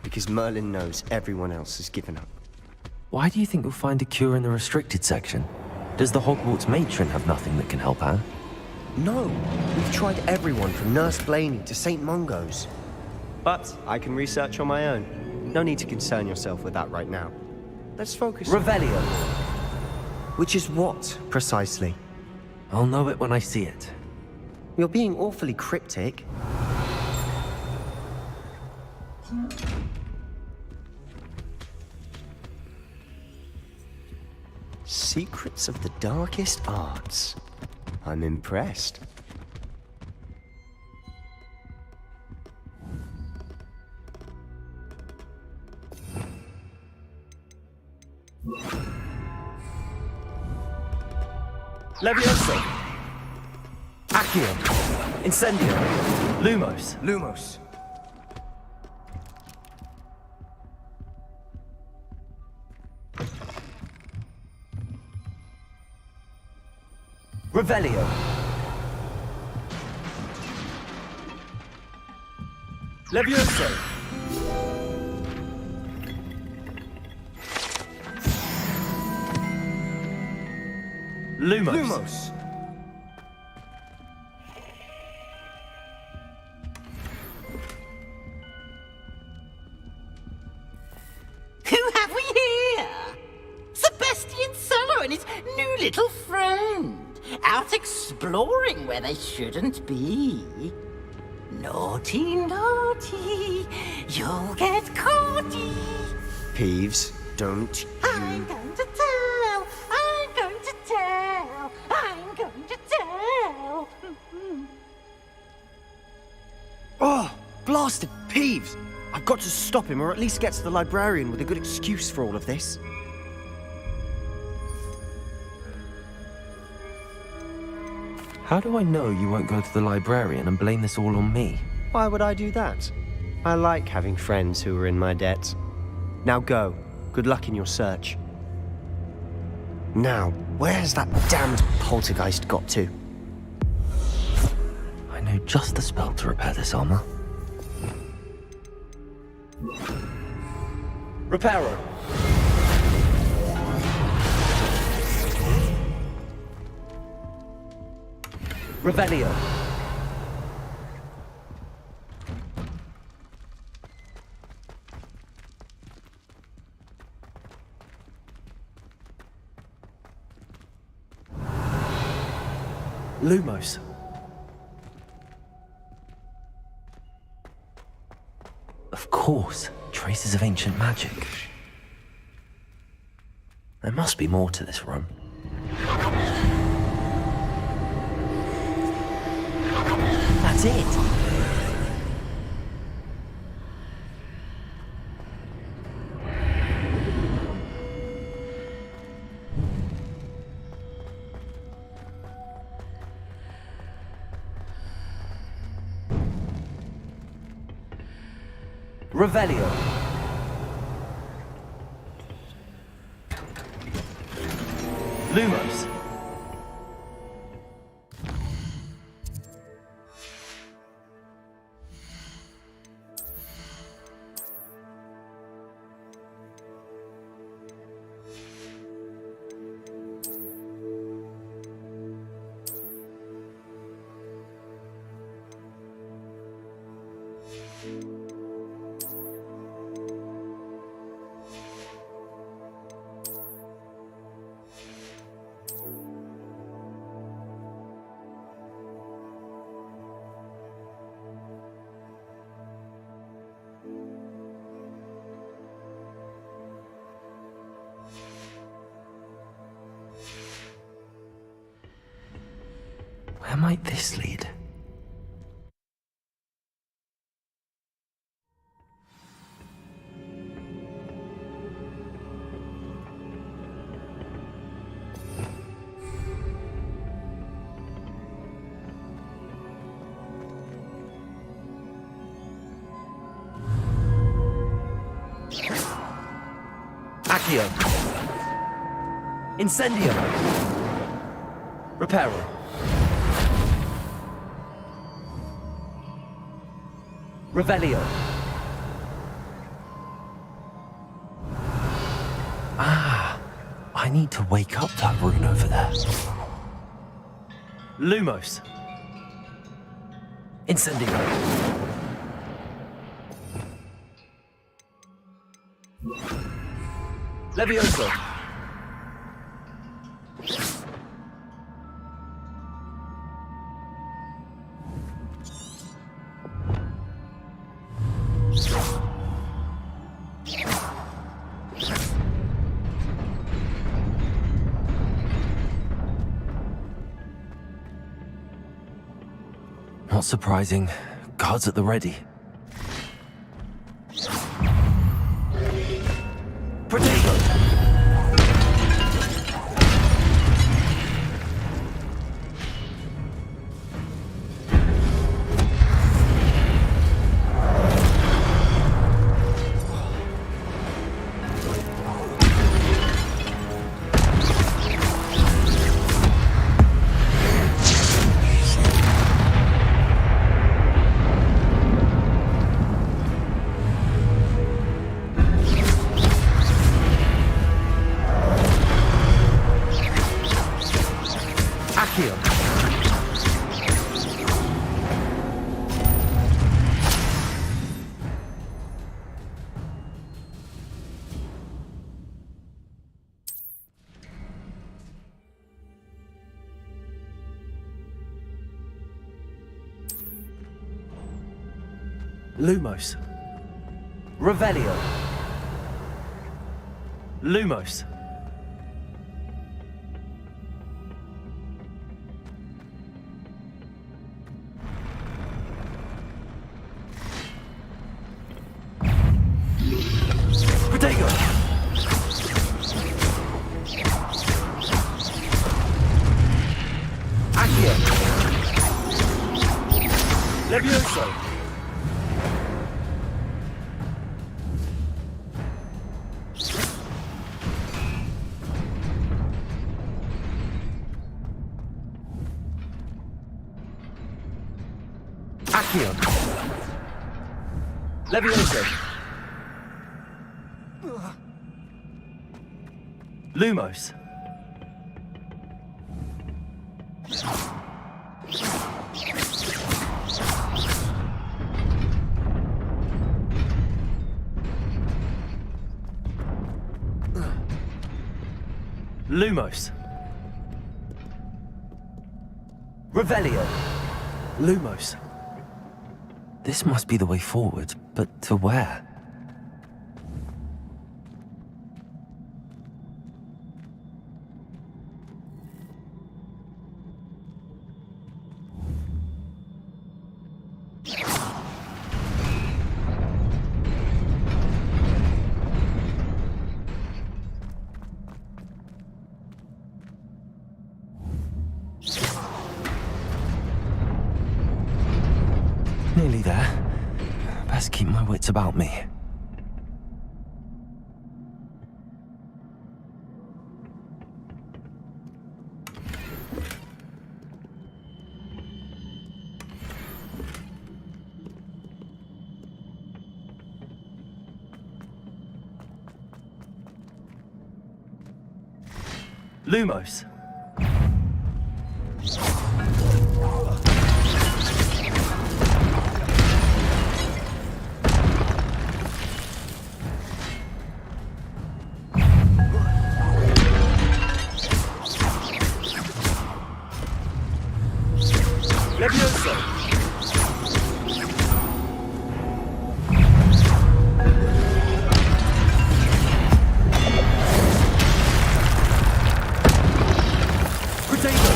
S3: Because Merlin knows everyone else has given up.
S2: Why do you think you'll find a cure in the restricted section? Does the Hogwarts matron have nothing that can help Anne?
S3: No, we've tried everyone from Nurse Blaney to St. Mungo's. But I can research on my own. No need to concern yourself with that right now. Let's focus.
S2: Revelio.
S3: Which is what, precisely?
S2: I'll know it when I see it.
S3: You're being awfully cryptic. Secrets of the darkest arts. I'm impressed.
S2: Levioso! Accio! Incendio! Lumos!
S3: Lumos.
S2: Revelio! Levioso! Lumos!
S3: Lumos.
S18: Who have we here? Sebastian Solo and his new little friend. Out exploring where they shouldn't be. Naughty, naughty, you'll get caughty.
S3: Peeves, Don't
S18: I'm
S3: you...
S18: going to tell! I'm going to tell! I'm going to tell!
S3: Oh, blasted Peeves! I've got to stop him, or at least get to the librarian with a good excuse for all of this.
S2: How do I know you won't go to the librarian and blame this all on me?
S3: Why would I do that? I like having friends who are in my debt. Now go. Good luck in your search. Now, where's that damned poltergeist got to?
S2: I know just the spell to repair this armor. Reparo! Revelio! Lumos. Of course, traces of ancient magic. There must be more to this room. That's it! Revelio. Lumos. Where might this lead? Accio. Incendio. Reparo. Revelio. Ah, I need to wake up that rune over there. Lumos. Incendio. Levioso. Not surprising. Guards at the ready. Protego! Lumos. Revelio. Lumos. Protego. Accio. Levioso. Accio. Levioso. Lumos. Lumos. Revelio. Lumos. This must be the way forward, but to where? Nearly there. Best keep my wits about me. Lumos. Levioso. Protego.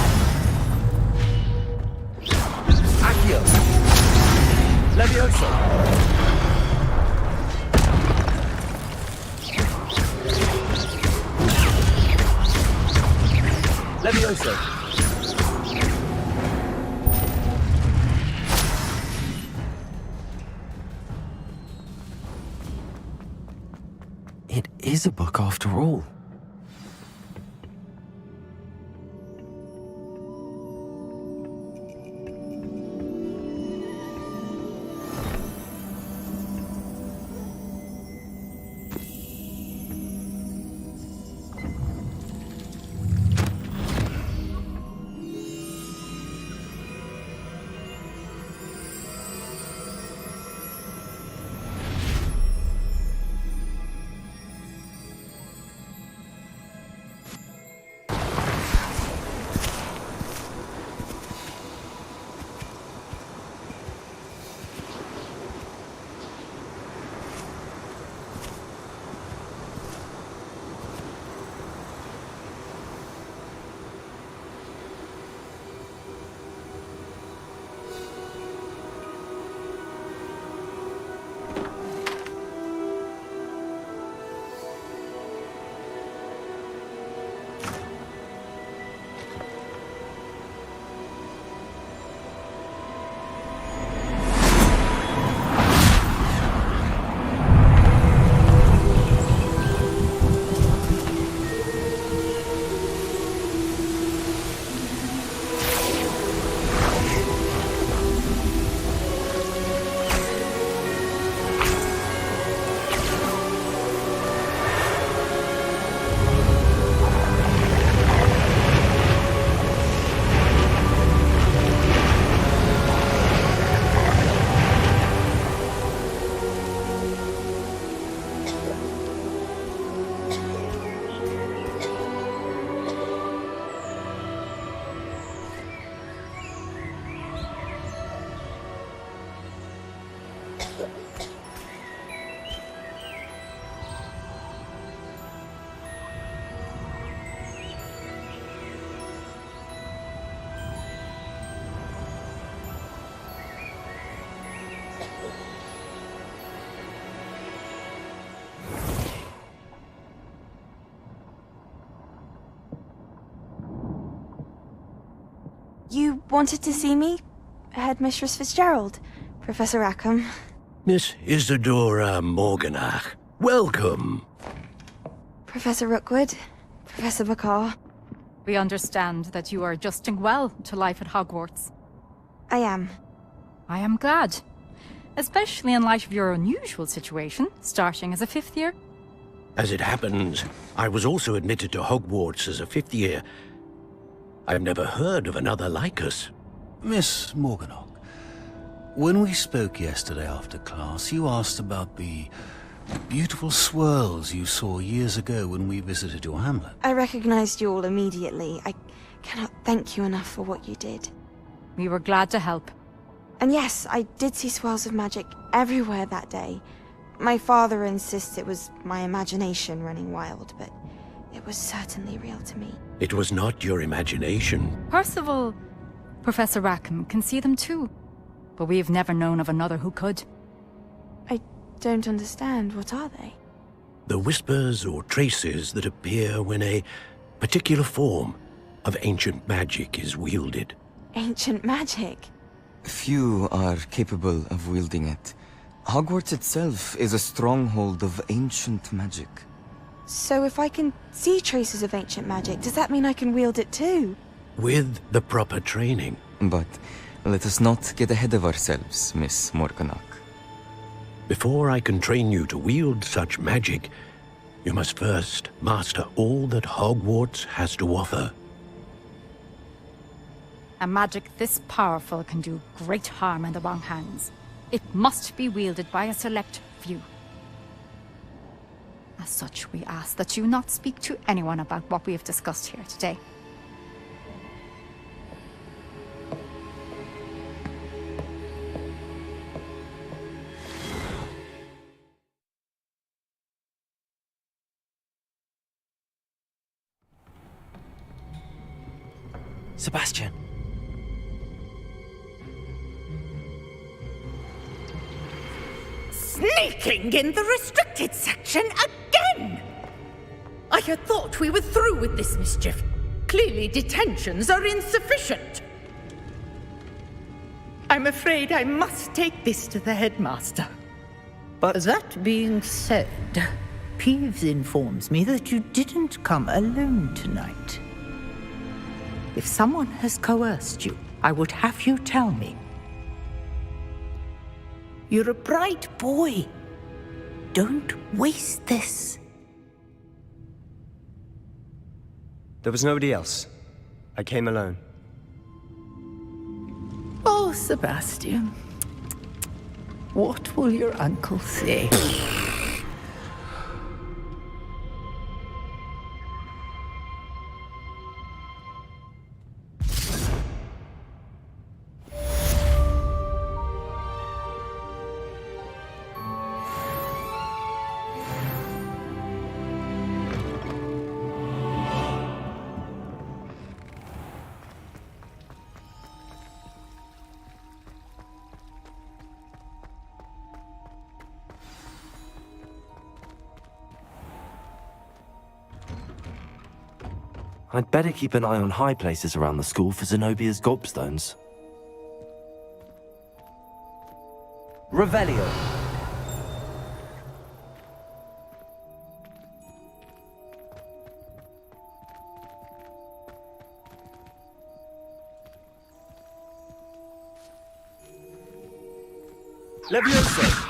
S2: Accio. Levioso. Levioso. It is a book after all.
S19: You wanted to see me? Headmistress Fitzgerald, Professor Rackham.
S20: Miss Isadora Morganach, welcome.
S19: Professor Rookwood, Professor Bakar.
S21: We understand that you are adjusting well to life at Hogwarts.
S19: I am.
S21: I am glad. Especially in light of your unusual situation, starting as a 5th year.
S20: As it happens, I was also admitted to Hogwarts as a 5th year. I've never heard of another like us.
S22: Miss Morganach, when we spoke yesterday after class, you asked about the beautiful swirls you saw years ago when we visited your hamlet.
S19: I recognized you all immediately. I cannot thank you enough for what you did.
S21: We were glad to help.
S19: And yes, I did see swirls of magic everywhere that day. My father insists it was my imagination running wild, but it was certainly real to me.
S20: It was not your imagination.
S21: Percival, Professor Rackham can see them too. But we've never known of another who could.
S19: I don't understand. What are they?
S20: The whispers or traces that appear when a particular form of ancient magic is wielded.
S19: Ancient magic?
S23: Few are capable of wielding it. Hogwarts itself is a stronghold of ancient magic.
S19: So if I can see traces of ancient magic, does that mean I can wield it too?
S20: With the proper training.
S23: But let us not get ahead of ourselves, Miss Morganach.
S20: Before I can train you to wield such magic, you must first master all that Hogwarts has to offer.
S21: A magic this powerful can do great harm in the wrong hands. It must be wielded by a select few. As such, we ask that you not speak to anyone about what we have discussed here today.
S2: Sebastian.
S17: Sneaking in the restricted section again! I had thought we were through with this mischief. Clearly detentions are insufficient. I'm afraid I must take this to the headmaster.
S24: But that being said, Peeves informs me that you didn't come alone tonight. If someone has coerced you, I would have you tell me. You're a bright boy. Don't waste this.
S3: There was nobody else. I came alone.
S24: Oh, Sebastian. What will your uncle say?
S2: I'd better keep an eye on high places around the school for Zenobia's gobstones. Revelio.
S3: Leviosa!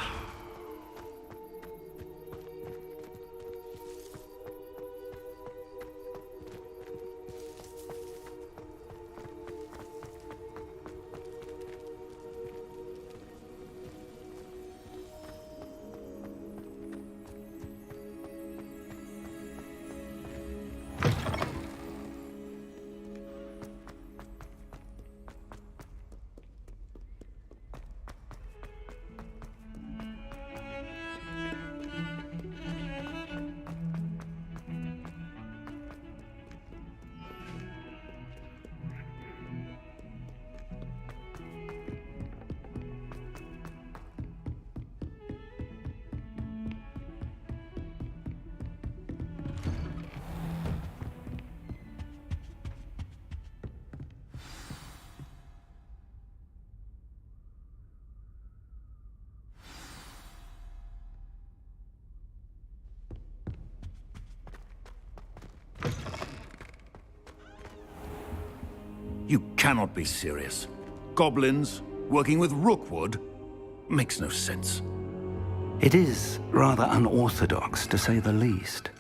S22: You cannot be serious. Goblins working with Rookwood makes no sense.
S12: It is rather unorthodox, to say the least.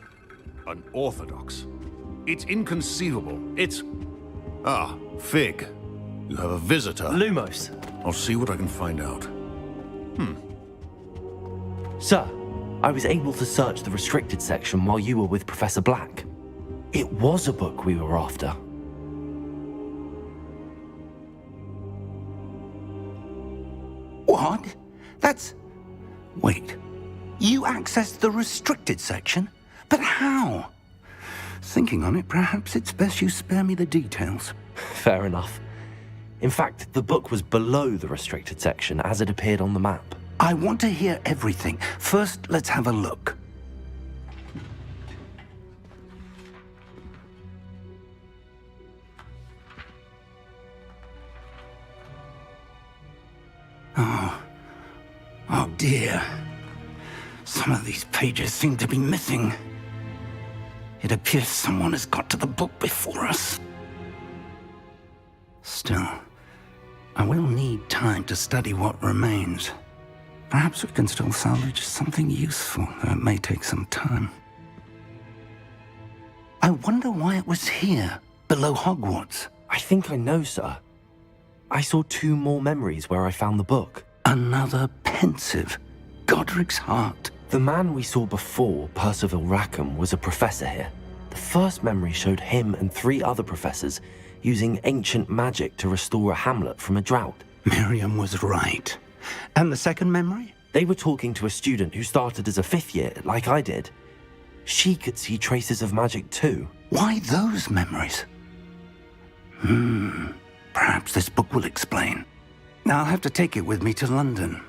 S22: Unorthodox? It's inconceivable. It's... Ah, Fig. You have a visitor.
S2: Lumos.
S22: I'll see what I can find out.
S2: Sir, I was able to search the restricted section while you were with Professor Black. It was a book we were after.
S12: What? That's... Wait. You accessed the restricted section? But how? Thinking on it, perhaps it's best you spare me the details.
S2: Fair enough. In fact, the book was below the restricted section as it appeared on the map.
S12: I want to hear everything. First, let's have a look. Oh dear. Some of these pages seem to be missing. It appears someone has got to the book before us. Still, I will need time to study what remains. Perhaps we can still salvage something useful, though it may take some time. I wonder why it was here, below Hogwarts.
S2: I think I know, sir. I saw 2 more memories where I found the book.
S12: Another pensive. Godric's heart.
S2: The man we saw before, Percival Rackham, was a professor here. The first memory showed him and 3 other professors using ancient magic to restore a hamlet from a drought.
S12: Miriam was right. And the second memory?
S2: They were talking to a student who started as a 5th year, like I did. She could see traces of magic too.
S12: Why those memories? Perhaps this book will explain. Now I'll have to take it with me to London.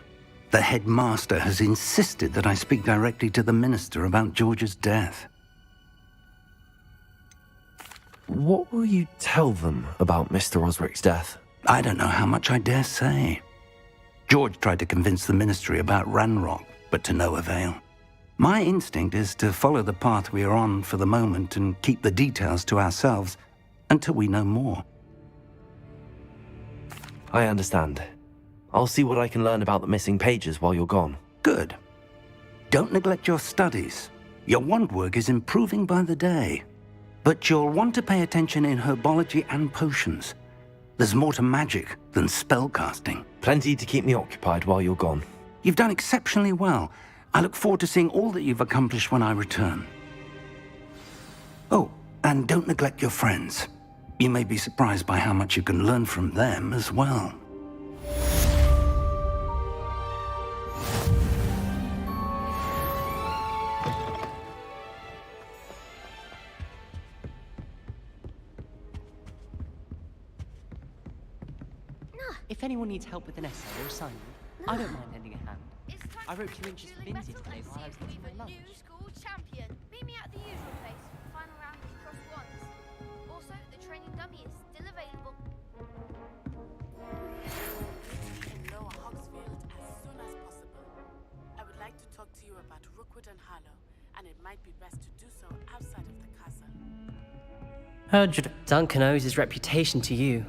S12: The headmaster has insisted that I speak directly to the minister about George's death.
S2: What will you tell them about Mr. Osric's death?
S12: I don't know how much I dare say. George tried to convince the ministry about Ranrock, but to no avail. My instinct is to follow the path we are on for the moment and keep the details to ourselves until we know more.
S2: I understand. I'll see what I can learn about the missing pages while you're gone.
S12: Good. Don't neglect your studies. Your wand work is improving by the day. But you'll want to pay attention in herbology and potions. There's more to magic than spellcasting.
S2: Plenty to keep me occupied while you're gone.
S12: You've done exceptionally well. I look forward to seeing all that you've accomplished when I return. Oh, and don't neglect your friends. You may be surprised by how much you can learn from them as well.
S4: If anyone needs help with an essay or assignment, I don't mind lending a hand. I wrote 2 inches of bins yesterday while I was getting my lunch.
S7: New school champion. Meet me at the usual place for the final round of cross ones. Also, the training dummy is still available.
S8: In Lower Hogsfield as soon as possible. I would like to talk to you about Rookwood and Harlow, and it might be best to do so outside of the castle.
S4: Duncan owes his reputation to you.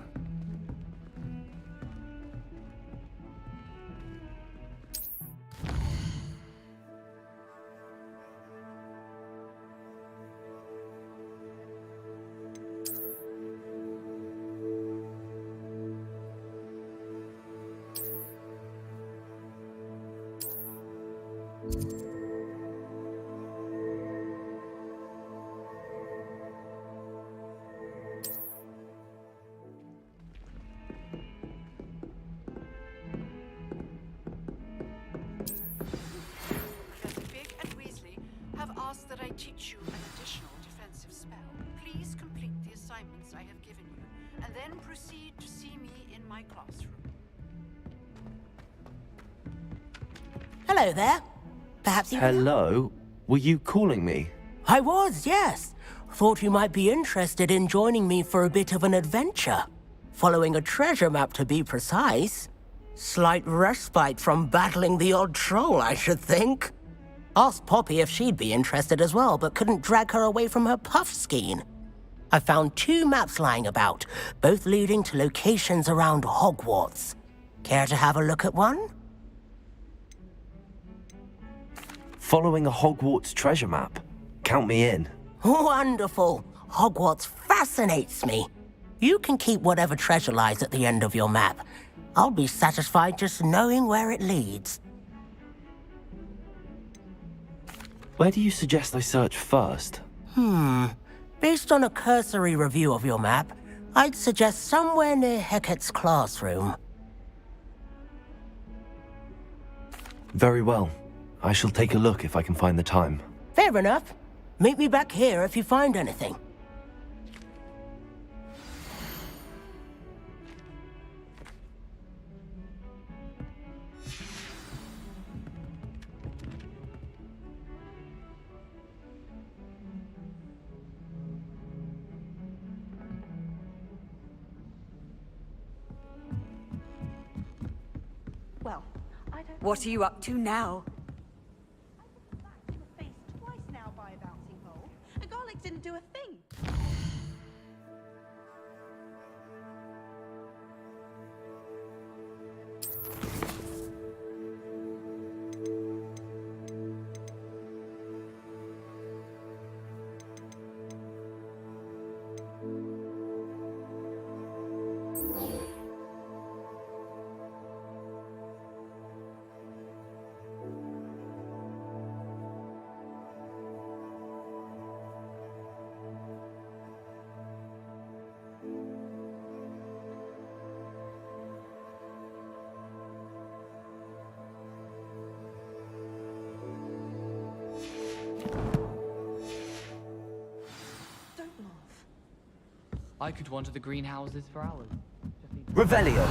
S1: That I teach you an additional defensive spell. Please complete the assignments I have given you, and then proceed to see me in my classroom.
S10: Hello there. Perhaps you...
S2: Hello? Were you calling me?
S10: I was, yes. Thought you might be interested in joining me for a bit of an adventure. Following a treasure map, to be precise. Slight respite from battling the odd troll, I should think. Asked Poppy if she'd be interested as well, but couldn't drag her away from her puff skein. I found 2 maps lying about, both leading to locations around Hogwarts. Care to have a look at one?
S2: Following a Hogwarts treasure map. Count me in.
S10: Wonderful. Hogwarts fascinates me. You can keep whatever treasure lies at the end of your map. I'll be satisfied just knowing where it leads.
S2: Where do you suggest I search first?
S10: Based on a cursory review of your map, I'd suggest somewhere near Hecat's classroom.
S2: Very well. I shall take a look if I can find the time.
S10: Fair enough. Meet me back here if you find anything.
S15: Well, what are you up to now?
S8: A garlic didn't do a thing.
S4: I could wander the greenhouses for hours.
S2: Revelio!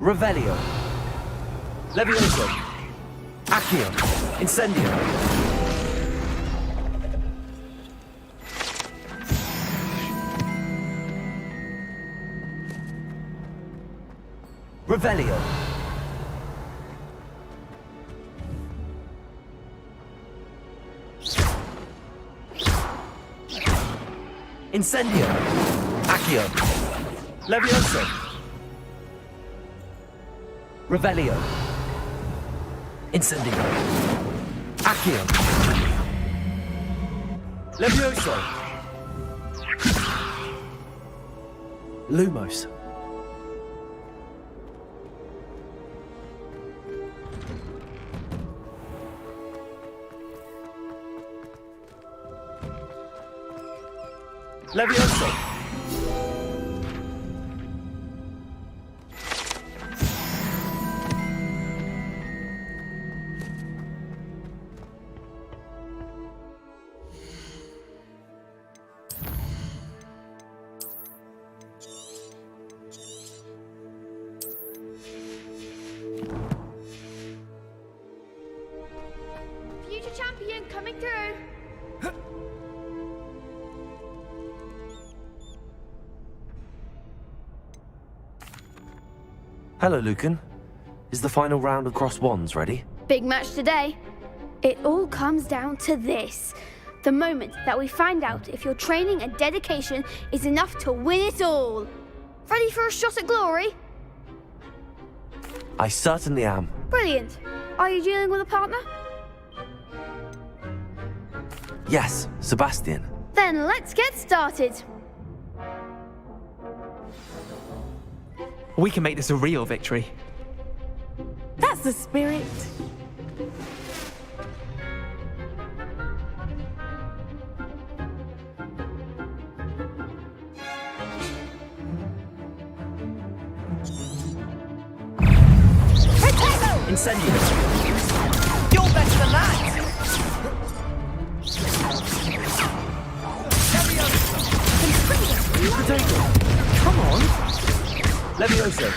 S2: Revelio. Levioso. Accio. Incendio. Revelio. Incendio. Accio. Levioso. Revelio. Incendio. Accio. Levioso. Lumos. Levioso.
S7: Future champion coming through.
S2: Hello, Lucan. Is the final round of Cross Wands ready?
S7: Big match today. It all comes down to this. The moment that we find out if your training and dedication is enough to win it all. Ready for a shot at glory?
S2: I certainly am.
S7: Brilliant. Are you dealing with a partner?
S2: Yes, Sebastian.
S7: Then let's get started.
S5: We can make this a real victory.
S8: That's the spirit.
S2: Incendio!
S18: You're better than that!
S2: Potato! Come on! Levioso!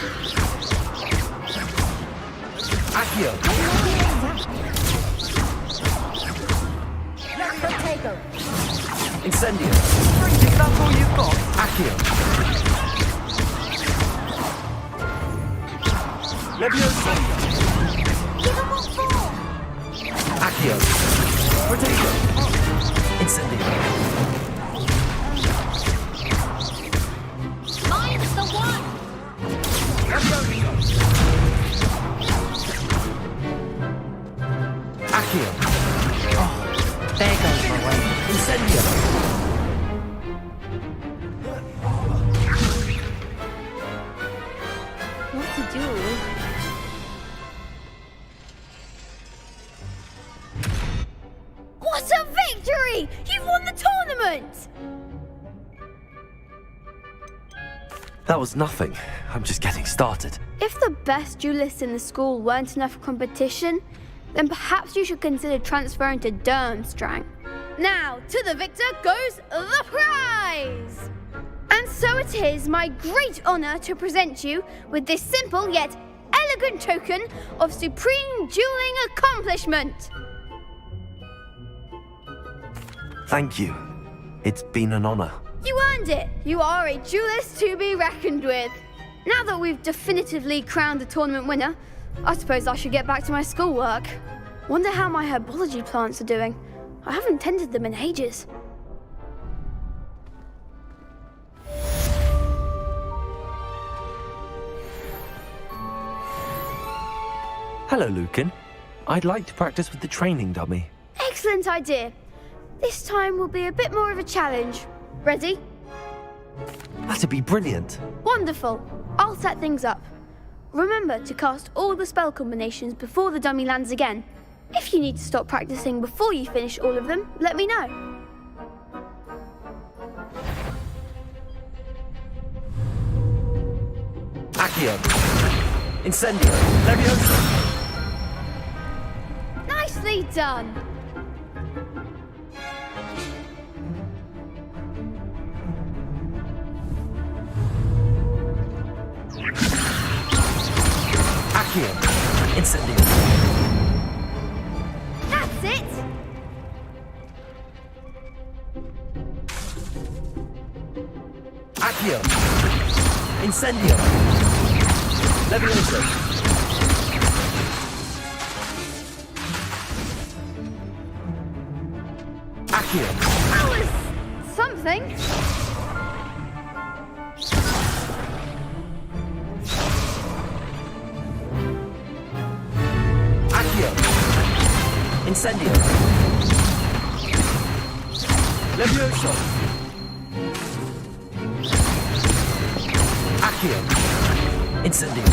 S2: Accio!
S7: Potato.
S2: Incendio!
S18: Is that all you've got?
S2: Accio! Levioso!
S7: Give him what for?
S2: Accio! Potato! Incendio!
S7: Mine's the one.
S2: Accio!
S18: There goes my way.
S2: Incendio!
S7: What to do? What a victory! You've won the tournament!
S2: That was nothing. I'm just getting started.
S7: If the best duelists in the school weren't enough for competition, then perhaps you should consider transferring to Durmstrang. Now, to the victor goes the prize! And so it is my great honor to present you with this simple yet elegant token of supreme dueling accomplishment.
S2: Thank you. It's been an honor.
S7: You earned it. You are a duelist to be reckoned with. Now that we've definitively crowned the tournament winner, I suppose I should get back to my schoolwork. Wonder how my herbology plants are doing. I haven't tended them in ages.
S2: Hello, Lucan. I'd like to practice with the training dummy.
S7: Excellent idea. This time will be a bit more of a challenge. Ready?
S2: That'd be brilliant.
S7: Wonderful. I'll set things up. Remember to cast all the spell combinations before the dummy lands again. If you need to stop practicing before you finish all of them, let me know.
S2: Accio! Incendio! Levioso!
S7: Nicely done.
S2: Accio! Incendio!
S7: That's it.
S2: Accio! Incendio! Levioso! Accio!
S7: That was something.
S2: Accio! Incendio! Levioso! Accio! Incendio!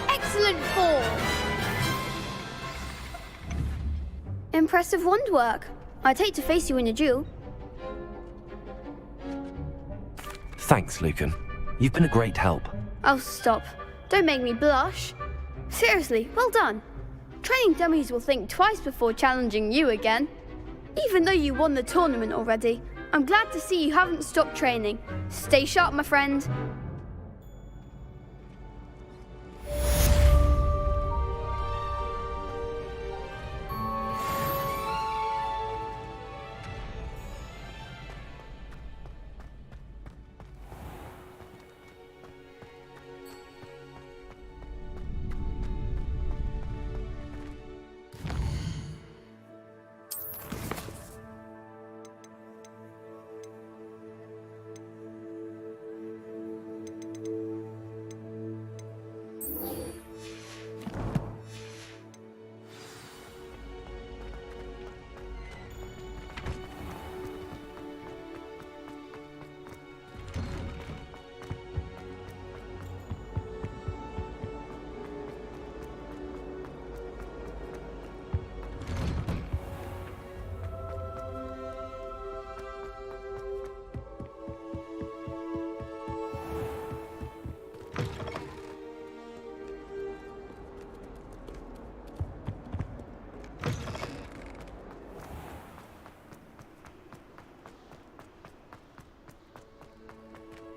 S7: Excellent form. Impressive wand work. I'd hate to face you in a duel.
S2: Thanks, Lucan. You've been a great help.
S7: Oh, stop. Don't make me blush. Seriously, well done. Training dummies will think twice before challenging you again. Even though you won the tournament already, I'm glad to see you haven't stopped training. Stay sharp, my friend.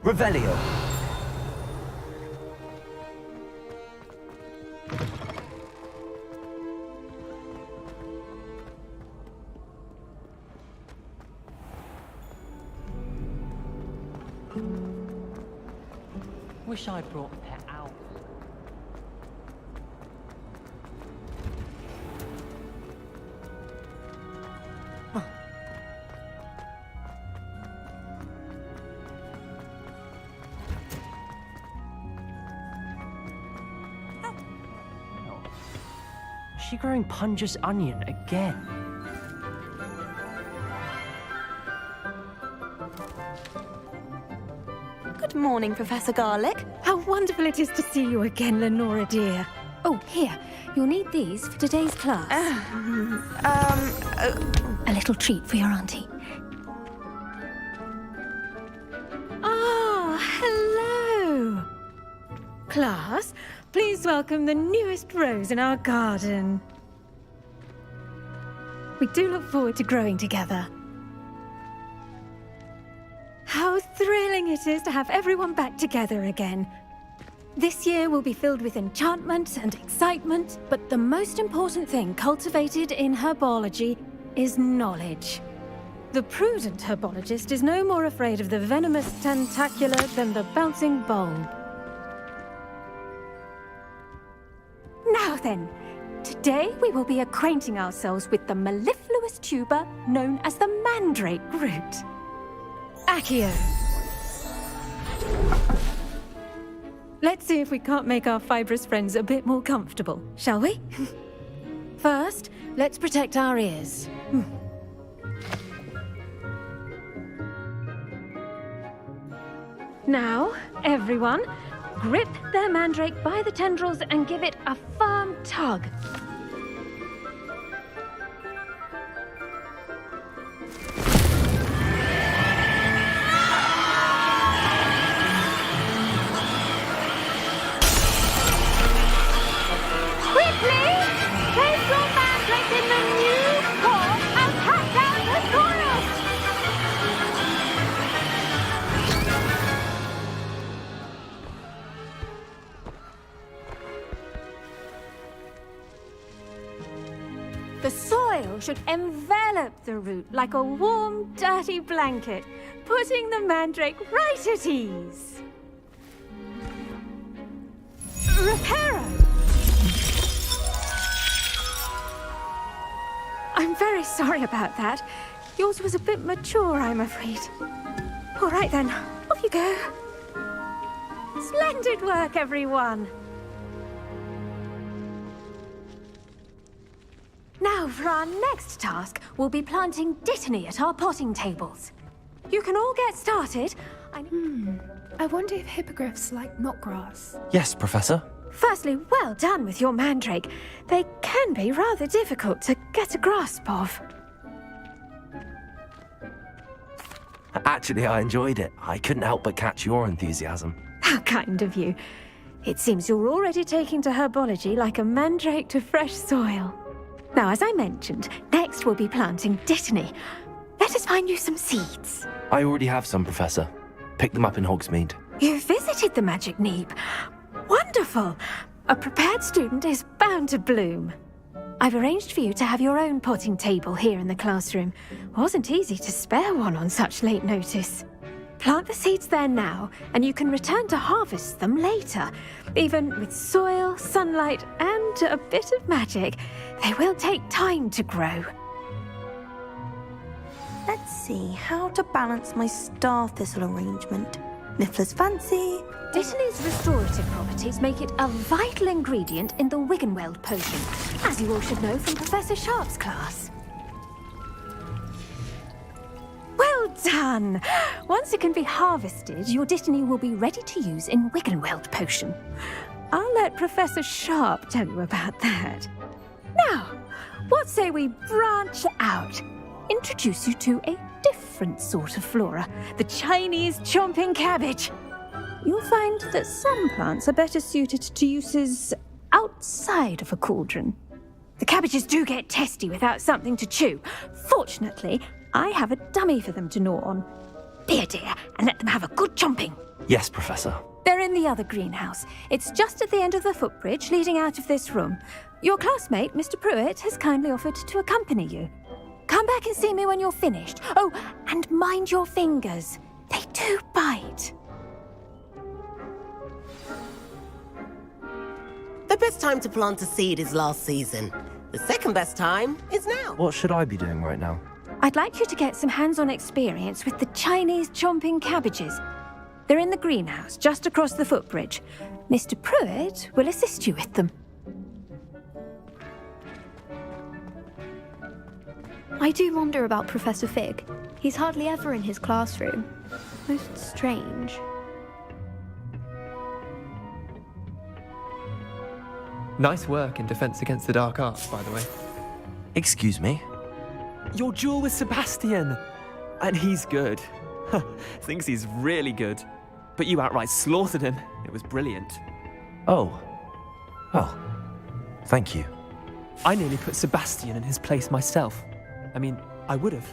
S2: Revelio.
S4: Wish I'd brought a pet owl. Is she growing Punja's onion again?
S5: Good morning, Professor Garlick.
S6: How wonderful it is to see you again, Lenora dear. Oh, here. You'll need these for today's class. A little treat for your auntie. Ah, hello. Class, please welcome the newest rose in our garden. We do look forward to growing together. How thrilling it is to have everyone back together again. This year will be filled with enchantment and excitement, but the most important thing cultivated in herbology is knowledge. The prudent herbologist is no more afraid of the venomous tentacula than the bouncing bulb. Now then, today we will be acquainting ourselves with the mellifluous tuber known as the mandrake root. Accio. Let's see if we can't make our fibrous friends a bit more comfortable, shall we? First, let's protect our ears. Now, everyone, grip their mandrake by the tendrils and give it a firm tug. The soil should envelop the root like a warm, dirty blanket, putting the mandrake right at ease. Reparo! I'm very sorry about that. Yours was a bit mature, I'm afraid. All right then, off you go. Splendid work, everyone. Now, for our next task, we'll be planting dittany at our potting tables. You can all get started.
S9: I wonder if hippogriffs like knotgrass.
S2: Yes, Professor.
S6: Firstly, well done with your mandrake. They can be rather difficult to get a grasp of.
S2: Actually, I enjoyed it. I couldn't help but catch your enthusiasm.
S6: How kind of you. It seems you're already taking to herbology like a mandrake to fresh soil. Now, as I mentioned, next we'll be planting dittany. Let us find you some seeds.
S2: I already have some, Professor. Picked them up in Hogsmeade.
S6: You visited the Magic Neep. Wonderful! A prepared student is bound to bloom. I've arranged for you to have your own potting table here in the classroom. Wasn't easy to spare one on such late notice. Plant the seeds there now, and you can return to harvest them later. Even with soil, sunlight, and a bit of magic, they will take time to grow.
S5: Let's see how to balance my star thistle arrangement. Niffler's fancy.
S6: Dittany's restorative properties make it a vital ingredient in the Wiggenweld potion, as you all should know from Professor Sharp's class. Well done! Once it can be harvested, your dittany will be ready to use in Wiggenweld potion. I'll let Professor Sharp tell you about that. Now, what say we branch out? Introduce you to a different sort of flora, the Chinese chomping cabbage. You'll find that some plants are better suited to uses outside of a cauldron. The cabbages do get testy without something to chew. Fortunately, I have a dummy for them to gnaw on. Be a dear and let them have a good chomping.
S2: Yes, Professor.
S6: They're in the other greenhouse. It's just at the end of the footbridge leading out of this room. Your classmate, Mr. Pruitt, has kindly offered to accompany you. Come back and see me when you're finished. Oh, and mind your fingers. They do bite.
S11: The best time to plant a seed is last season. The second best time is now.
S2: What should I be doing right now?
S6: I'd like you to get some hands-on experience with the Chinese chomping cabbages. They're in the greenhouse, just across the footbridge. Mr. Pruitt will assist you with them.
S7: I do wonder about Professor Fig. He's hardly ever in his classroom. Most strange.
S13: Nice work in Defense Against the Dark Arts, by the way.
S2: Excuse me?
S13: Your duel with Sebastian! And he's good. Thinks he's really good. But you outright slaughtered him. It was brilliant.
S2: Oh. Well, thank you.
S13: I nearly put Sebastian in his place myself. I mean, I would have,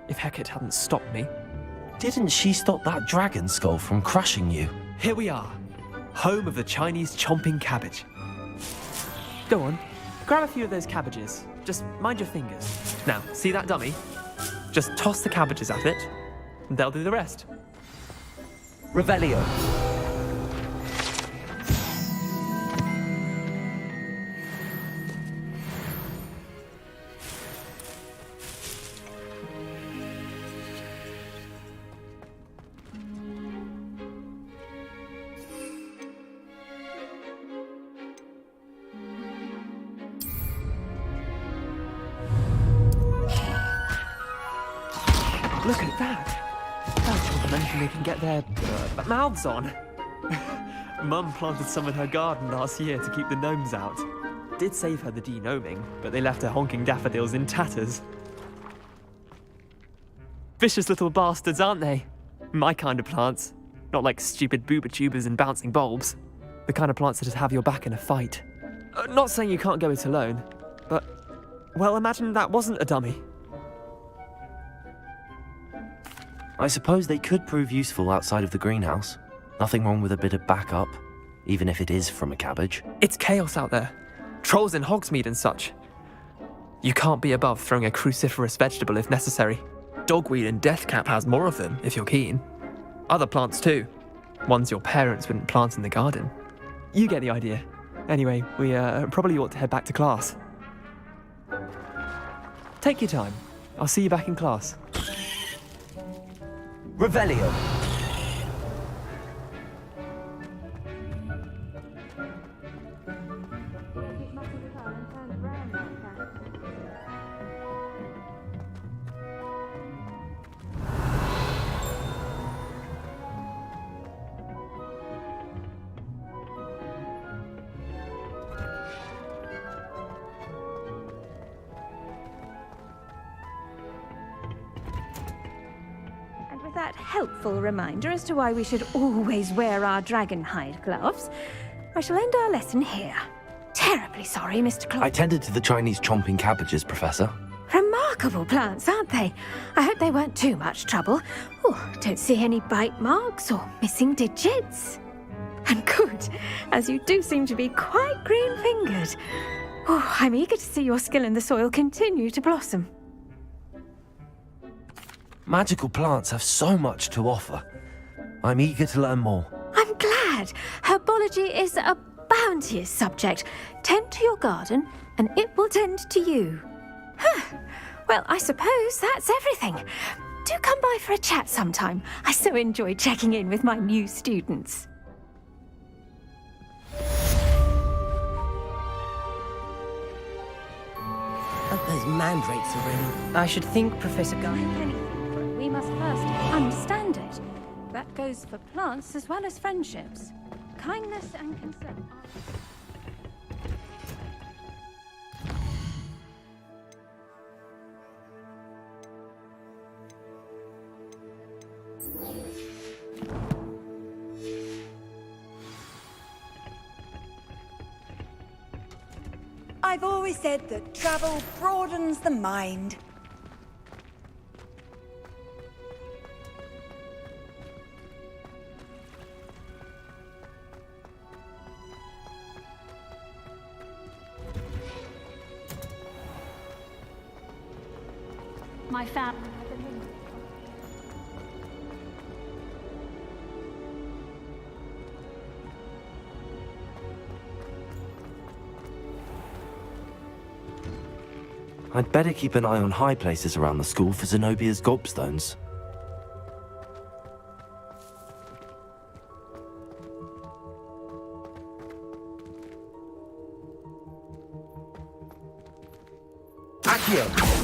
S13: if Hecate hadn't stopped me.
S2: Didn't she stop that dragon skull from crushing you?
S13: Here we are, home of the Chinese chomping cabbage. Go on, grab a few of those cabbages. Just mind your fingers. Now, see that dummy? Just toss the cabbages at it, and they'll do the rest.
S2: Revelio.
S13: Look at that! That's more than anything they can get their mouths on. Mum planted some in her garden last year to keep the gnomes out. Did save her the de-gnoming, but they left her honking daffodils in tatters. Vicious little bastards, aren't they? My kind of plants. Not like stupid booba tubers and bouncing bulbs. The kind of plants that just have your back in a fight. Not saying you can't go it alone, but, well, imagine that wasn't a dummy.
S2: I suppose they could prove useful outside of the greenhouse. Nothing wrong with a bit of backup, even if it is from a cabbage.
S13: It's chaos out there. Trolls in Hogsmeade and such. You can't be above throwing a cruciferous vegetable if necessary. Dogweed and deathcap has more of them, if you're keen. Other plants too. Ones your parents wouldn't plant in the garden. You get the idea. Anyway, we probably ought to head back to class. Take your time. I'll see you back in class.
S2: Revelio.
S6: That helpful reminder as to why we should always wear our dragonhide gloves, I shall end our lesson here. Terribly sorry, Mr. Clark.
S2: I tended to the Chinese chomping cabbages, Professor.
S6: Remarkable plants, aren't they? I hope they weren't too much trouble. Oh, don't see any bite marks or missing digits. And good, as you do seem to be quite green-fingered. Oh, I'm eager to see your skill in the soil continue to blossom.
S2: Magical plants have so much to offer. I'm eager to learn more.
S6: I'm glad. Herbology is a bounteous subject. Tend to your garden, and it will tend to you. Huh. Well, I suppose that's everything. Do come by for a chat sometime. I so enjoy checking in with my new students.
S11: Those mandrakes are in.
S4: I should think, Professor Guy.
S6: We must first understand it. That goes for plants as well as friendships. Kindness and concern
S15: I've always said that travel broadens the mind.
S21: my family.
S2: I'd better keep an eye on high places around the school for Zenobia's gobstones. Accio!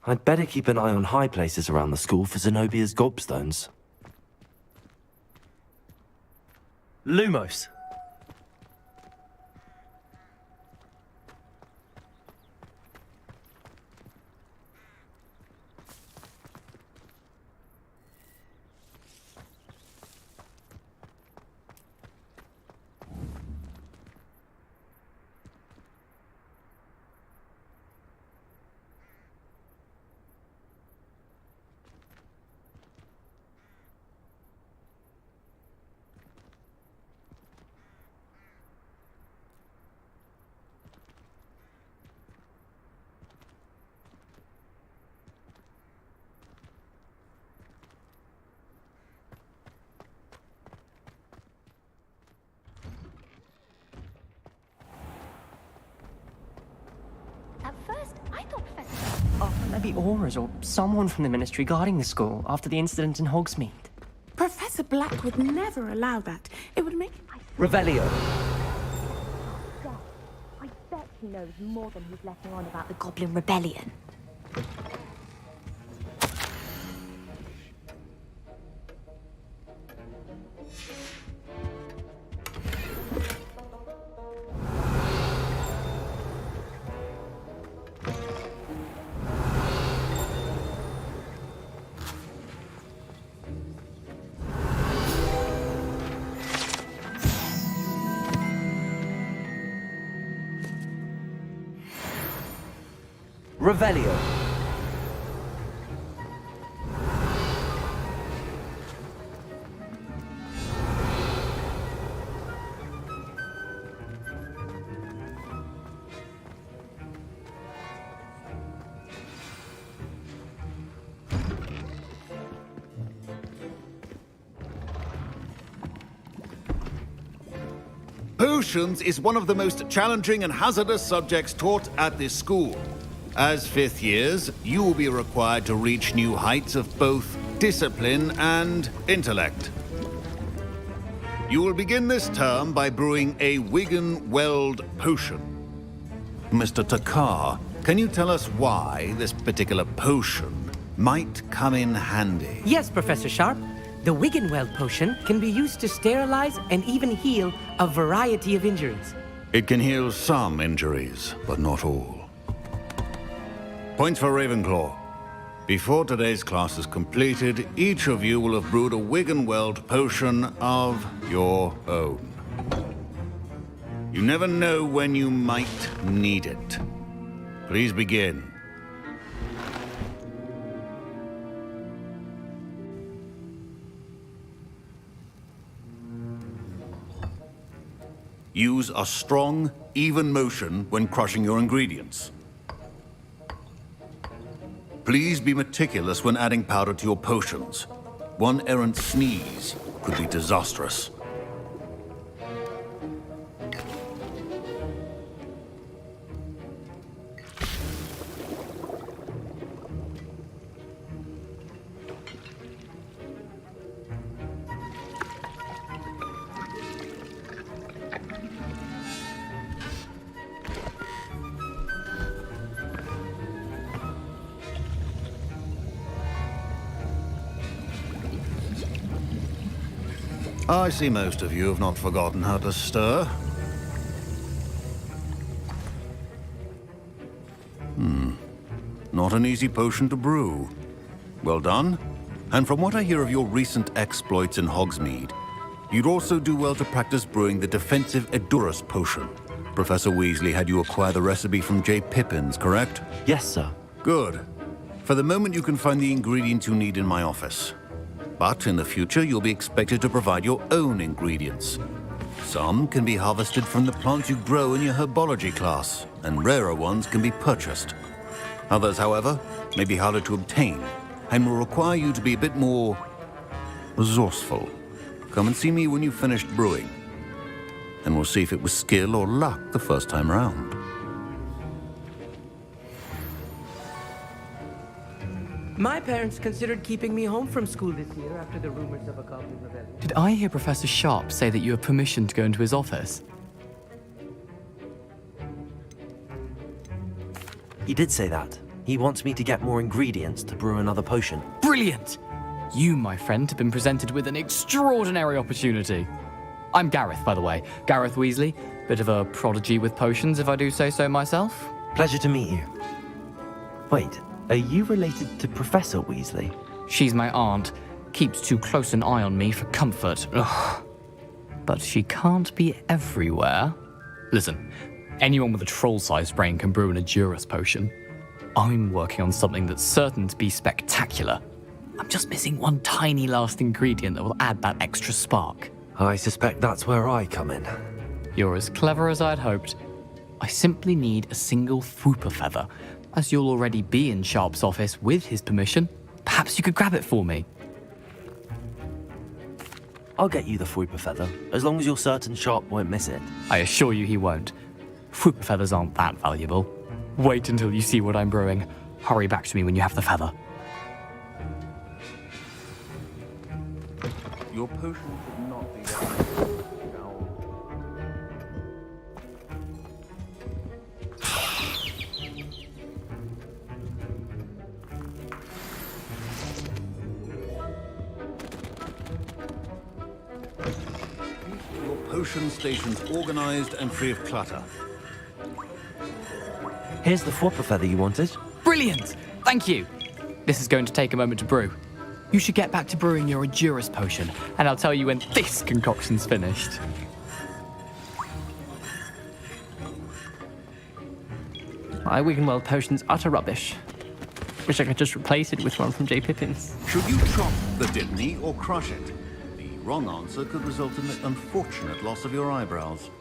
S2: I'd better keep an eye on high places around the school for Zenobia's gobstones.
S13: Lumos.
S21: At first, I thought Professor...
S4: Oh, maybe Aura's or someone from the Ministry guarding the school after the incident in Hogsmeade.
S8: Professor Black would never allow that. It would make...
S13: Revelio.
S6: I bet he knows more than he's letting on about the Goblin Rebellion.
S13: Revelio.
S14: Potions is one of the most challenging and hazardous subjects taught at this school. As fifth years, you will be required to reach new heights of both discipline and intellect. You will begin this term by brewing a Wiggenweld potion. Mr. Takar, can you tell us why this particular potion might come in handy?
S16: Yes, Professor Sharp. The Wiggenweld potion can be used to sterilize and even heal a variety of injuries.
S14: It can heal some injuries, but not all. Points for Ravenclaw. Before today's class is completed, each of you will have brewed a Wiggenweld potion of your own. You never know when you might need it. Please begin. Use a strong, even motion when crushing your ingredients. Please be meticulous when adding powder to your potions. One errant sneeze could be disastrous. I see most of you have not forgotten how to stir. Not an easy potion to brew. Well done. And from what I hear of your recent exploits in Hogsmeade, you'd also do well to practice brewing the defensive Edurus potion. Professor Weasley had you acquire the recipe from J. Pippin's, correct?
S2: Yes, sir.
S14: Good. For the moment, you can find the ingredients you need in my office. But in the future, you'll be expected to provide your own ingredients. Some can be harvested from the plants you grow in your herbology class, and rarer ones can be purchased. Others, however, may be harder to obtain, and will require you to be a bit more resourceful. Come and see me when you've finished brewing, and we'll see if it was skill or luck the first time round.
S16: My parents considered keeping me home from school this year after the rumors of a Goblin rebellion.
S13: Did I hear Professor Sharp say that you have permission to go into his office?
S2: He did say that. He wants me to get more ingredients to brew another potion.
S13: Brilliant! You, my friend, have been presented with an extraordinary opportunity. I'm Gareth, by the way. Gareth Weasley. Bit of a prodigy with potions, if I do say so myself.
S2: Pleasure to meet you. Wait, are you related to Professor Weasley?
S13: She's my aunt. Keeps too close an eye on me for comfort. Ugh. But she can't be everywhere. Listen, anyone with a troll-sized brain can brew an Edurus potion. I'm working on something that's certain to be spectacular. I'm just missing one tiny last ingredient that will add that extra spark.
S2: I suspect that's where I come in.
S13: You're as clever as I'd hoped. I simply need a single Fwooper feather. As you'll already be in Sharp's office with his permission, perhaps you could grab it for me.
S2: I'll get you the Fwooper feather, as long as you're certain Sharp won't miss it.
S13: I assure you he won't. Fwooper feathers aren't that valuable. Wait until you see what I'm brewing. Hurry back to me when you have the feather.
S14: Your potion should not be Your potion station's organized and free of clutter.
S2: Here's the Fwooper feather you wanted.
S13: Brilliant! Thank you. This is going to take a moment to brew. You should get back to brewing your Edurus potion, and I'll tell you when this concoction's finished. My Wiggenweld potion's utter rubbish. Wish I could just replace it with one from J. Pippin's.
S14: Should you chop the Dipney or crush it? The wrong answer could result in the unfortunate loss of your eyebrows.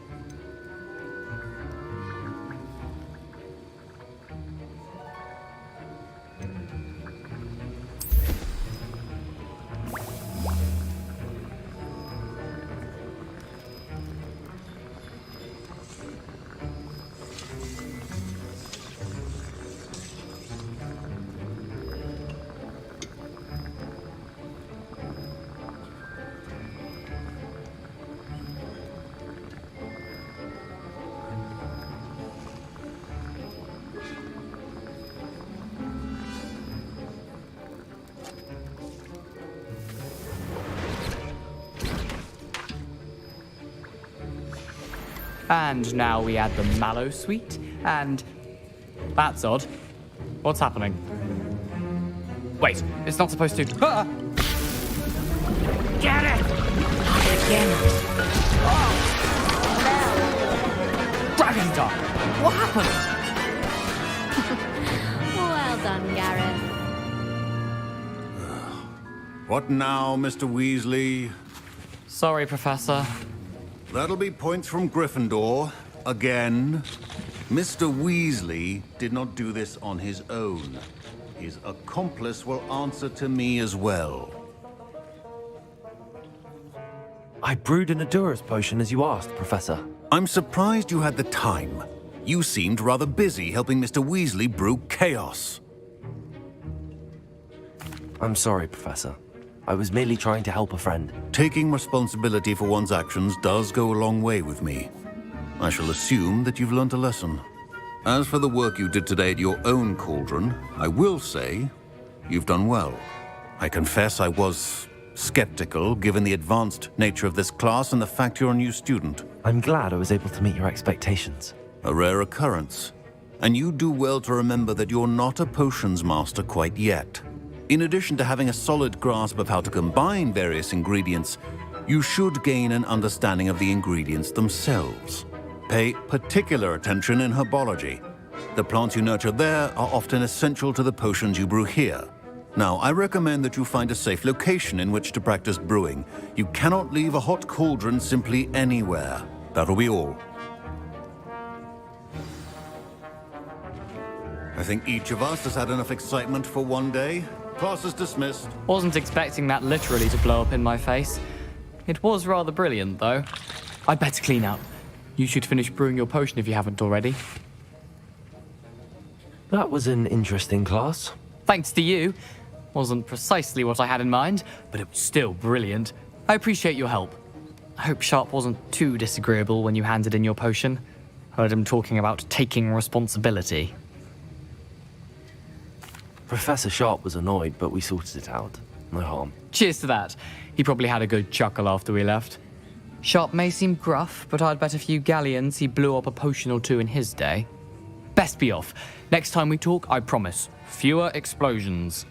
S17: And now we add the mallow sweet, and... That's odd. What's happening? Wait, it's not supposed to... Ah! Get it! Again. Oh. Dragon Dog! What happened?
S19: Well done, Gareth.
S14: What now, Mr. Weasley?
S17: Sorry, Professor.
S14: That'll be points from Gryffindor. Again. Mr. Weasley did not do this on his own. His accomplice will answer to me as well.
S2: I brewed an Adurus potion as you asked, Professor.
S14: I'm surprised you had the time. You seemed rather busy helping Mr. Weasley brew chaos.
S2: I'm sorry, Professor. I was merely trying to help a friend.
S14: Taking responsibility for one's actions does go a long way with me. I shall assume that you've learnt a lesson. As for the work you did today at your own cauldron, I will say you've done well. I confess I was skeptical, given the advanced nature of this class and the fact you're a new student.
S2: I'm glad I was able to meet your expectations.
S14: A rare occurrence. And you do well to remember that you're not a potions master quite yet. In addition to having a solid grasp of how to combine various ingredients, you should gain an understanding of the ingredients themselves. Pay particular attention in herbology. The plants you nurture there are often essential to the potions you brew here. Now, I recommend that you find a safe location in which to practice brewing. You cannot leave a hot cauldron simply anywhere. That'll be all. I think each of us has had enough excitement for one day. Class is dismissed.
S17: Wasn't expecting that literally to blow up in my face. It was rather brilliant, though. I'd better clean up. You should finish brewing your potion if you haven't already.
S2: That was an interesting class.
S17: Thanks to you. Wasn't precisely what I had in mind, but it was still brilliant. I appreciate your help. I hope Sharp wasn't too disagreeable when you handed in your potion. Heard him talking about taking responsibility.
S2: Professor Sharp was annoyed, but we sorted it out. No harm.
S17: Cheers to that. He probably had a good chuckle after we left. Sharp may seem gruff, but I'd bet a few galleons he blew up a potion or two in his day. Best be off. Next time we talk, I promise, fewer explosions.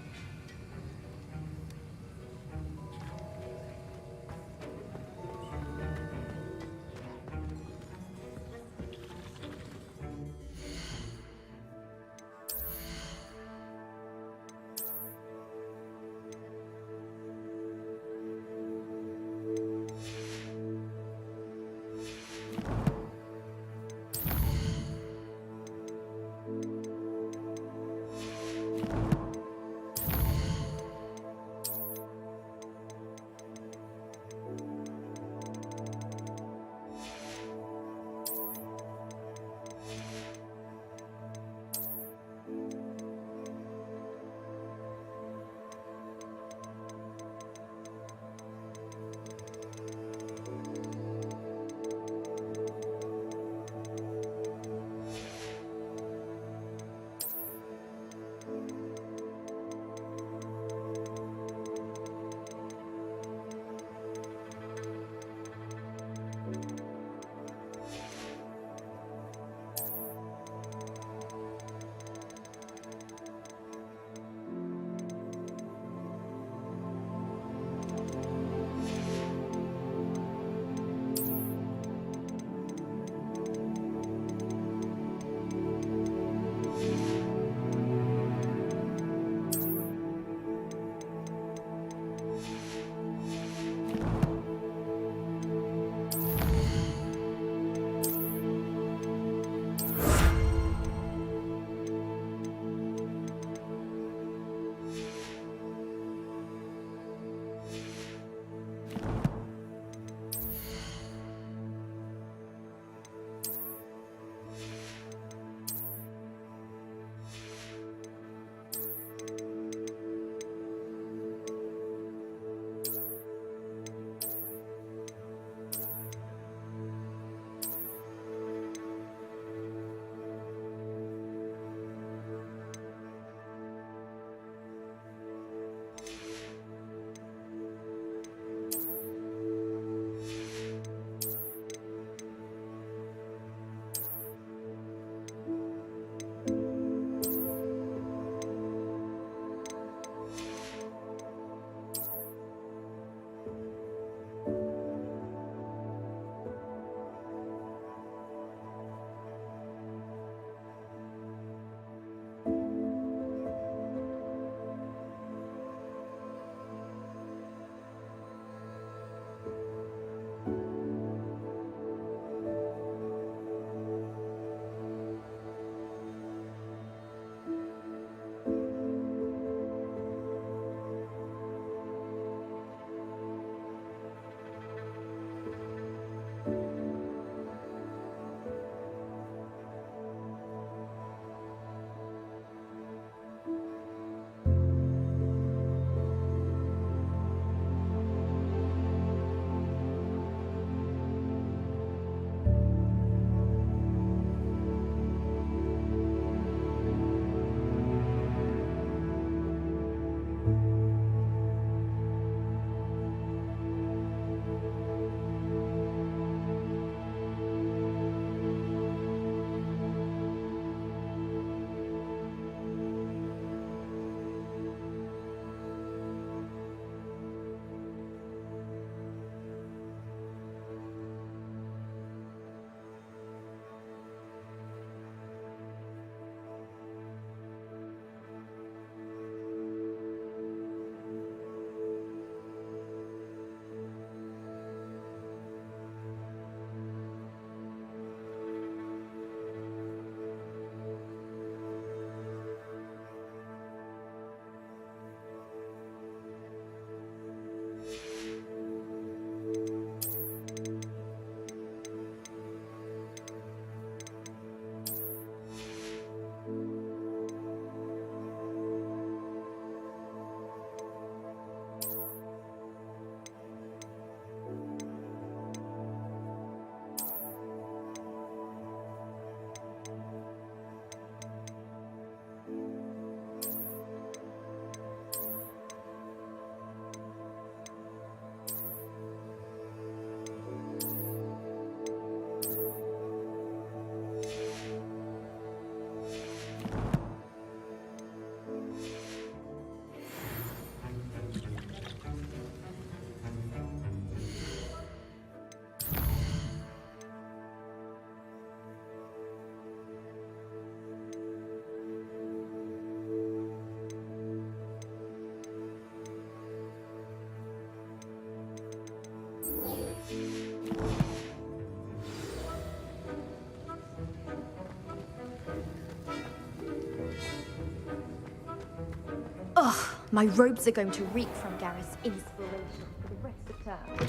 S3: My robes are going to reek from Gareth's inspiration for the rest of term.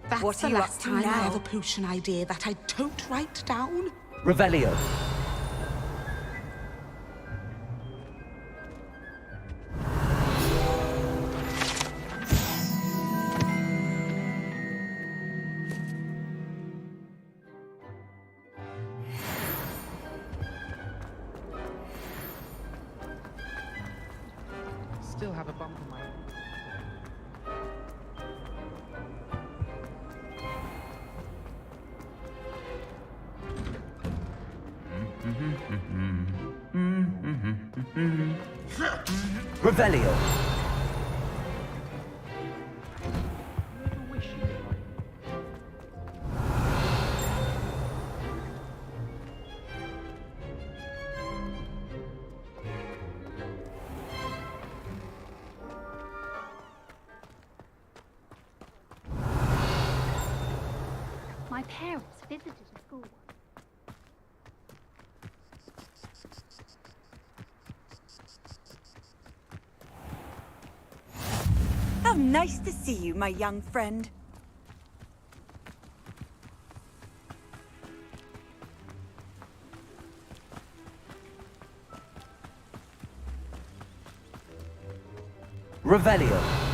S20: That's
S3: What
S20: the
S3: are you
S20: last
S3: up to
S20: time I
S3: now?
S20: have a potion idea that I don't write down.
S2: Revelio.
S17: Still have a bump on my.
S2: Revelio.
S23: My parents visited a school once.
S15: How nice to see you, my young friend.
S2: Revelio.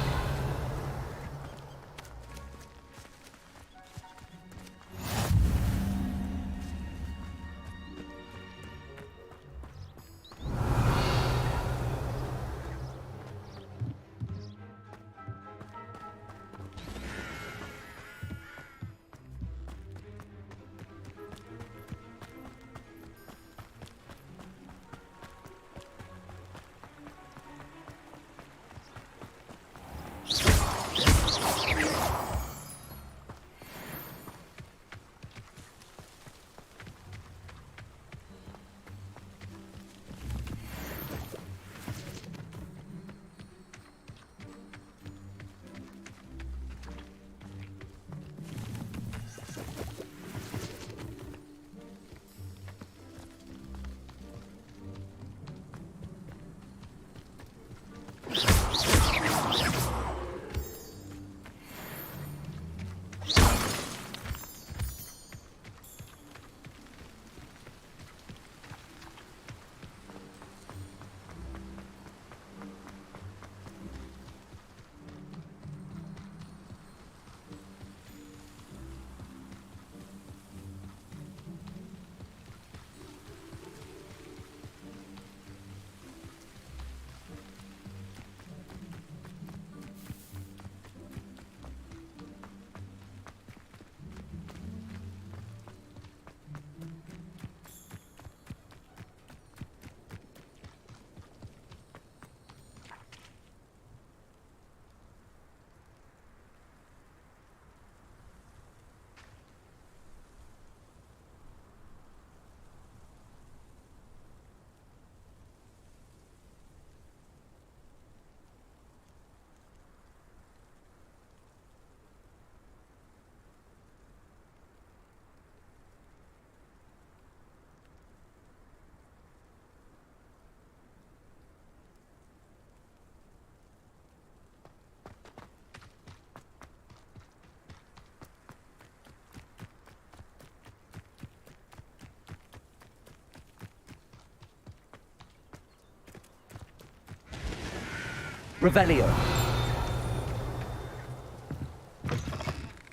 S2: Revelio.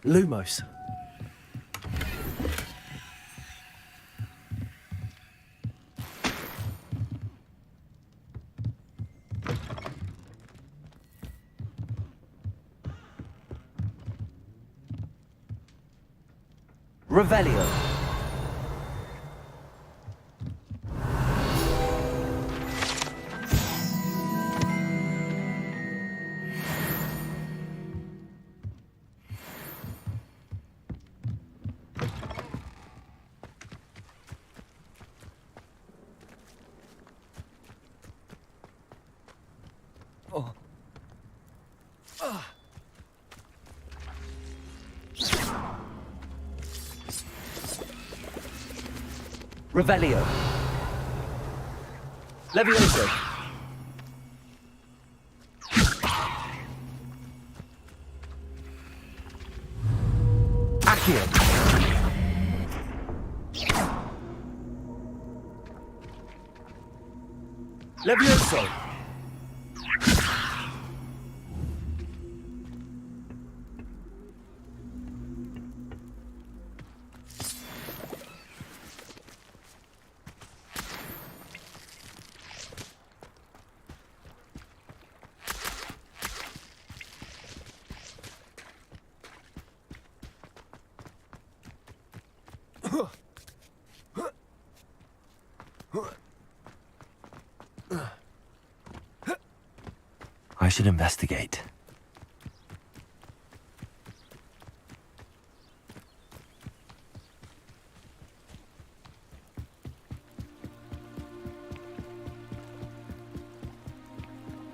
S24: Lumos.
S2: Revelio.
S24: Oh.
S2: Revelio. Levioso.
S1: Levioso!
S2: I should investigate.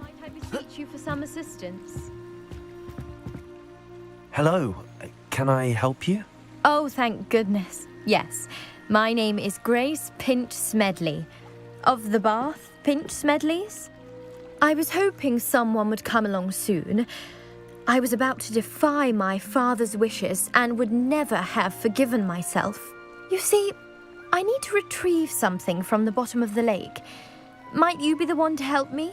S3: Might I beseech you for some assistance?
S2: Hello, can I help you?
S3: Oh, thank goodness. Yes. My name is Grace Pinch Smedley. Of the Bath Pinch Smedleys? I was hoping someone would come along soon. I was about to defy my father's wishes and would never have forgiven myself. You see, I need to retrieve something from the bottom of the lake. Might you be the one to help me?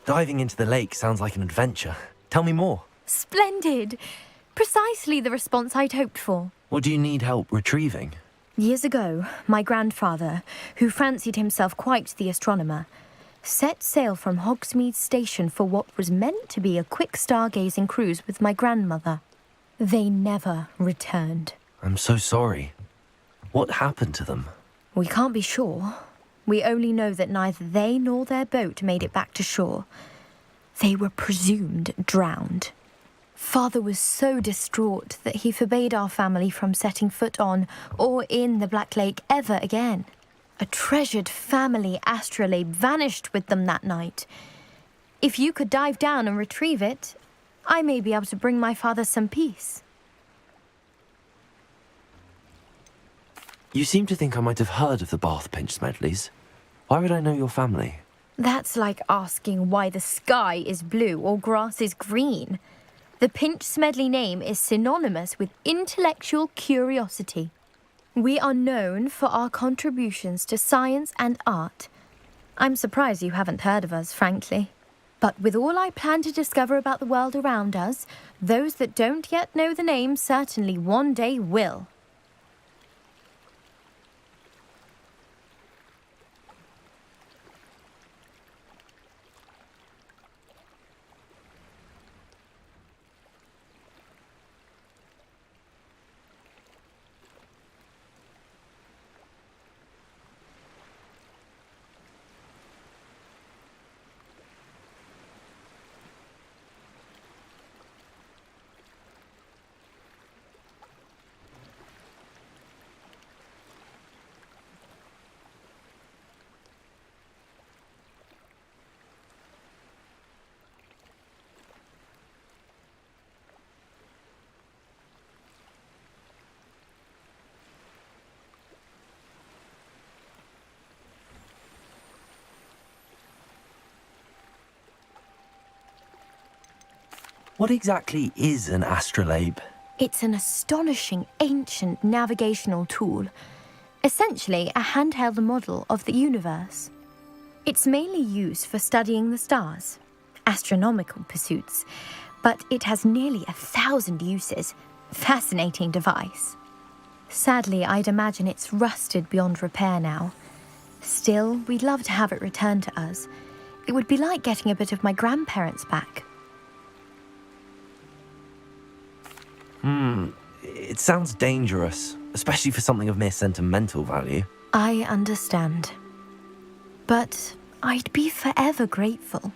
S2: Diving into the lake sounds like an adventure. Tell me more.
S3: Splendid! Precisely the response I'd hoped for.
S2: What do you need help retrieving?
S3: Years ago, my grandfather, who fancied himself quite the astronomer, set sail from Hogsmeade Station for what was meant to be a quick stargazing cruise with my grandmother. They never returned.
S2: I'm so sorry. What happened to them?
S3: We can't be sure. We only know that neither they nor their boat made it back to shore. They were presumed drowned. Father was so distraught that he forbade our family from setting foot on or in the Black Lake ever again. A treasured family astrolabe vanished with them that night. If you could dive down and retrieve it, I may be able to bring my father some peace.
S2: You seem to think I might have heard of the Bath Pinch Smedleys. Why would I know your family?
S3: That's like asking why the sky is blue or grass is green. The Pinch Smedley name is synonymous with intellectual curiosity. We are known for our contributions to science and art. I'm surprised you haven't heard of us, frankly. But with all I plan to discover about the world around us, those that don't yet know the name certainly one day will.
S2: What exactly is an astrolabe?
S3: It's an astonishing ancient navigational tool, essentially a handheld model of the universe. It's mainly used for studying the stars, astronomical pursuits, but it has nearly 1,000 uses. Fascinating device. Sadly, I'd imagine it's rusted beyond repair now. Still, we'd love to have it returned to us. It would be like getting a bit of my grandparents back.
S2: It sounds dangerous, especially for something of mere sentimental value.
S3: I understand. But I'd be forever grateful.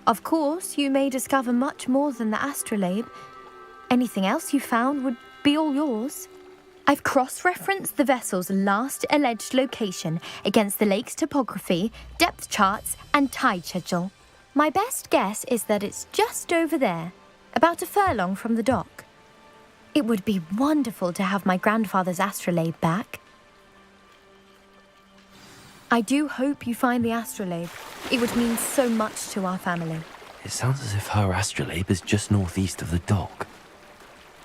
S3: Of course, you may discover much more than the astrolabe. Anything else you found would be all yours. I've cross-referenced the vessel's last alleged location against the lake's topography, depth charts, and tide schedule. My best guess is that it's just over there, about a furlong from the dock. It would be wonderful to have my grandfather's astrolabe back. I do hope you find the astrolabe. It would mean so much to our family.
S2: It sounds as if her astrolabe is just northeast of the dock.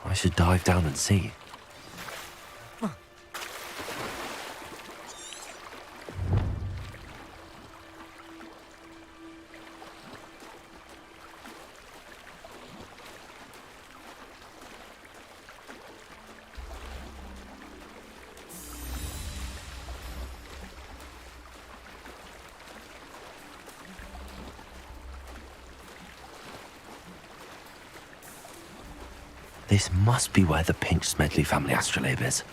S2: I should dive down and see. This must be where the Pinch Smedley family astrolabe is.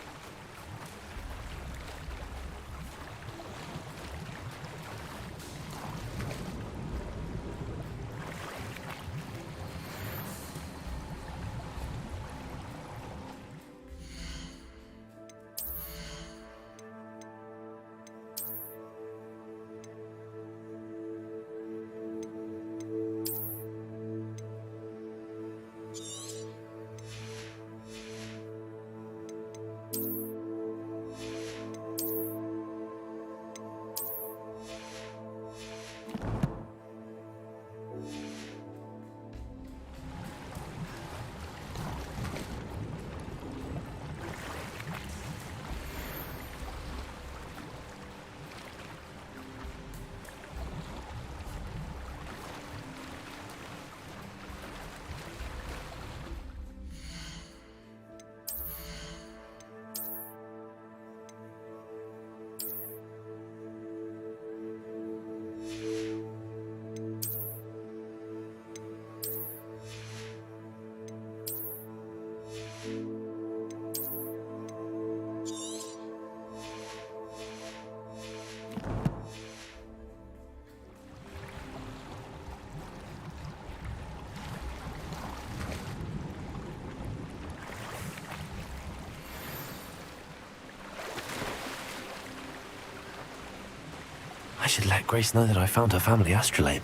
S2: I should let Grace know that I found her family astrolabe.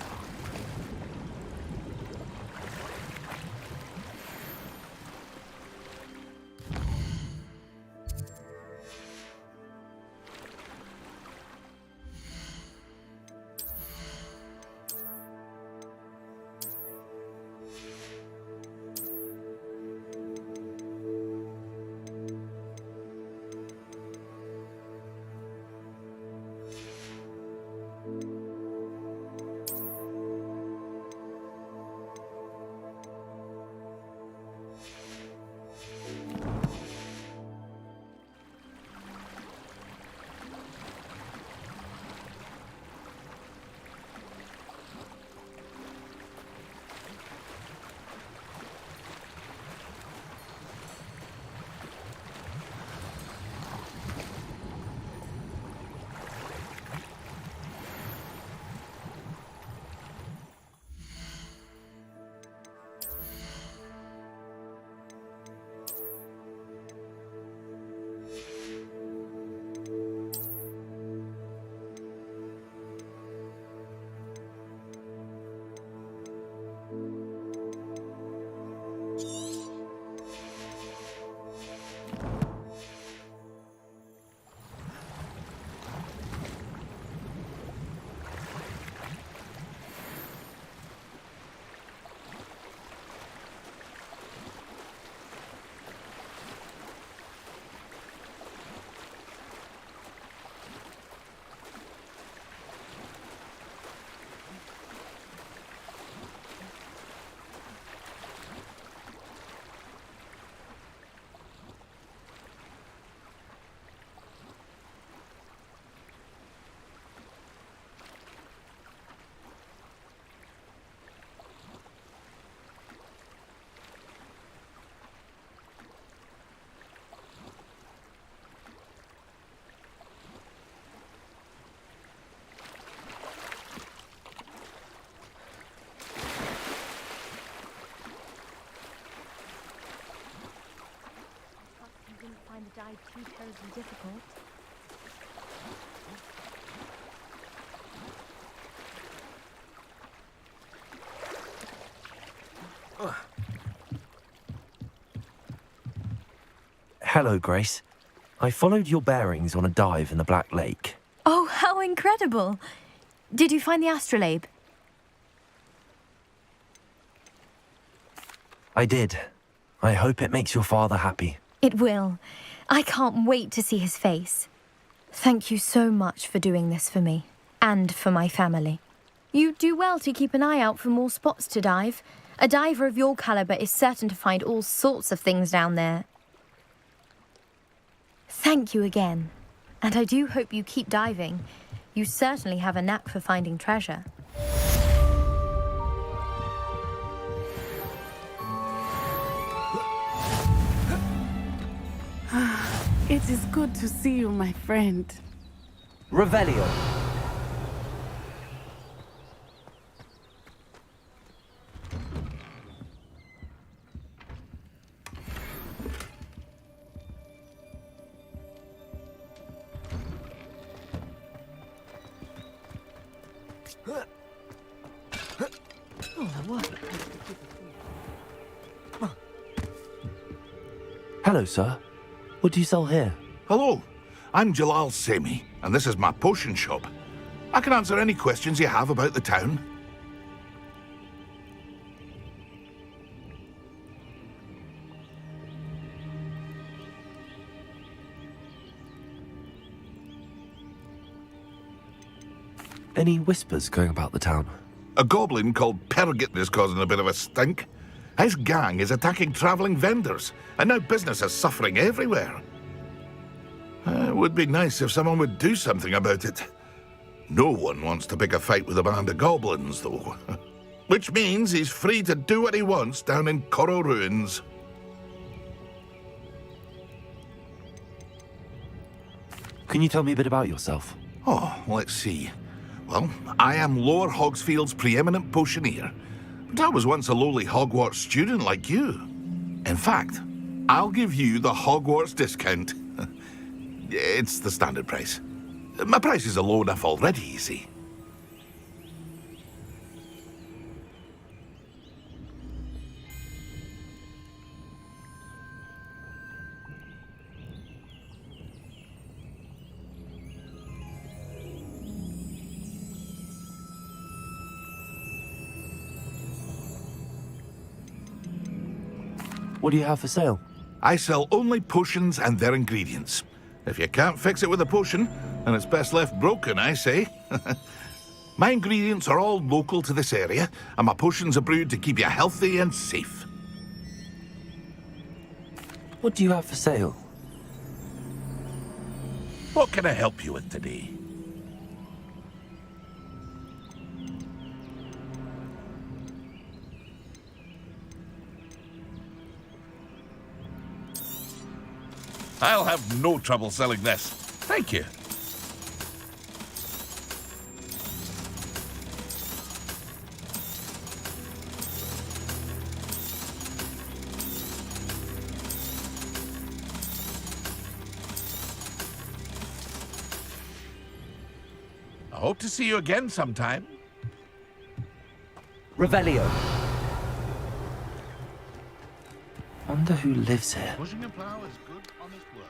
S3: died too terribly difficult.
S2: Hello, Grace. I followed your bearings on a dive in the Black Lake.
S3: Oh, how incredible! Did you find the astrolabe?
S2: I did. I hope it makes your father happy.
S3: It will. I can't wait to see his face. Thank you so much for doing this for me, and for my family. You do well to keep an eye out for more spots to dive. A diver of your caliber is certain to find all sorts of things down there. Thank you again. And I do hope you keep diving. You certainly have a knack for finding treasure.
S8: It is good to see you, my friend.
S2: Revelio. Hello, sir. What do you sell here?
S1: Hello, I'm Jalal Semi, and this is my potion shop. I can answer any questions you have about the town.
S2: Any whispers going about the town?
S1: A goblin called Pergit is causing a bit of a stink. His gang is attacking travelling vendors, and now business is suffering everywhere. It would be nice if someone would do something about it. No one wants to pick a fight with a band of goblins, though. Which means he's free to do what he wants down in Coral Ruins.
S2: Can you tell me a bit about yourself?
S1: Oh, let's see. Well, I am Lower Hogsfield's preeminent potioneer, but I was once a lowly Hogwarts student like you. In fact, I'll give you the Hogwarts discount. It's the standard price. My prices are low enough already, you see.
S2: What do you have for sale?
S1: I sell only potions and their ingredients. If you can't fix it with a potion, then it's best left broken, I say. My ingredients are all local to this area, and my potions are brewed to keep you healthy and safe.
S2: What do you have for sale?
S1: What can I help you with today? I'll have no trouble selling this. Thank you. I hope to see you again sometime.
S2: Revelio. Wonder who lives here.
S1: Pushing a plow is good, honest work.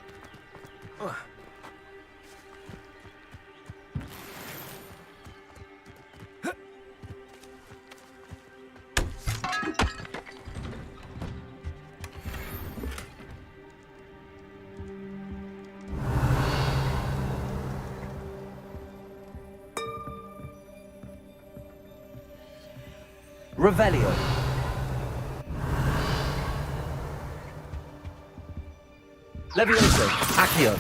S2: Revelio. Levioso. Accio.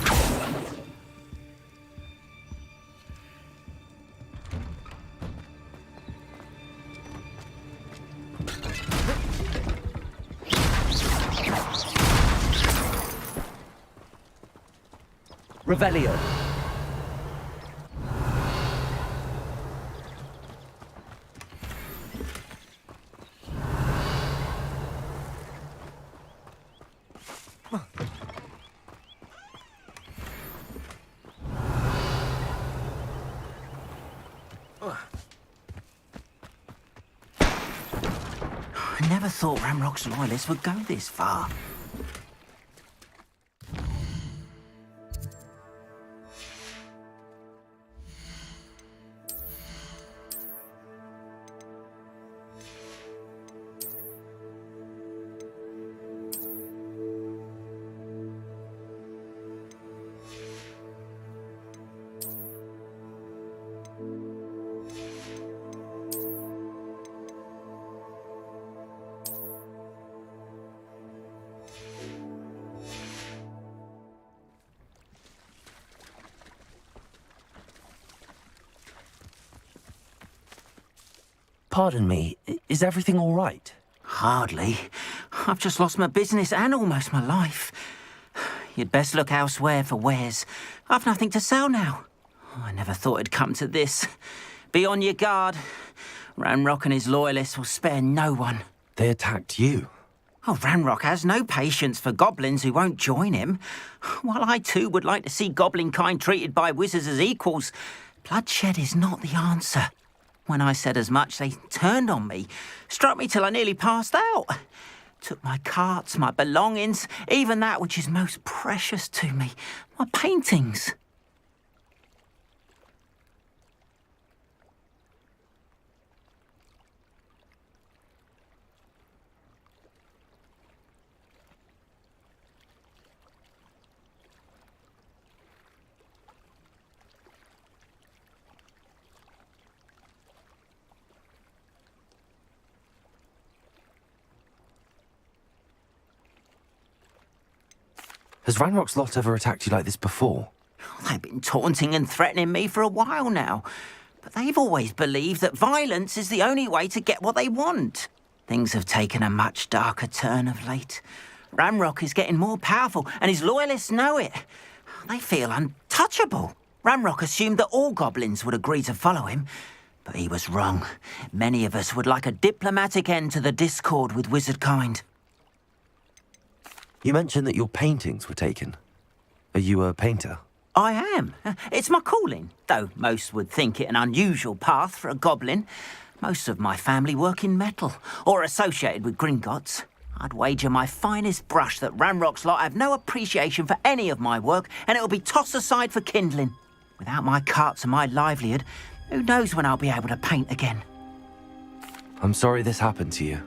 S2: Revelio.
S18: I never thought Ramrock's loyalists would go this far.
S2: Pardon me, is everything all right?
S18: Hardly. I've just lost my business and almost my life. You'd best look elsewhere for wares. I've nothing to sell now. I never thought it'd come to this. Be on your guard. Ranrock and his loyalists will spare no one.
S2: They attacked you?
S18: Oh, Ranrock has no patience for goblins who won't join him. While I too would like to see goblin kind treated by wizards as equals, bloodshed is not the answer. When I said as much, they turned on me, struck me till I nearly passed out. Took my carts, my belongings, even that which is most precious to me, my paintings.
S2: Has Ranrock's lot ever attacked you like this before?
S18: They've been taunting and threatening me for a while now. But they've always believed that violence is the only way to get what they want. Things have taken a much darker turn of late. Ranrock is getting more powerful, and his loyalists know it. They feel untouchable. Ranrock assumed that all goblins would agree to follow him, but he was wrong. Many of us would like a diplomatic end to the discord with wizard kind.
S2: You mentioned that your paintings were taken. Are you a painter?
S18: I am. It's my calling, though most would think it an unusual path for a goblin. Most of my family work in metal, or associated with Gringotts. I'd wager my finest brush that Ranrock's lot have no appreciation for any of my work, and it'll be tossed aside for kindling. Without my carts and my livelihood, who knows when I'll be able to paint again.
S2: I'm sorry this happened to you.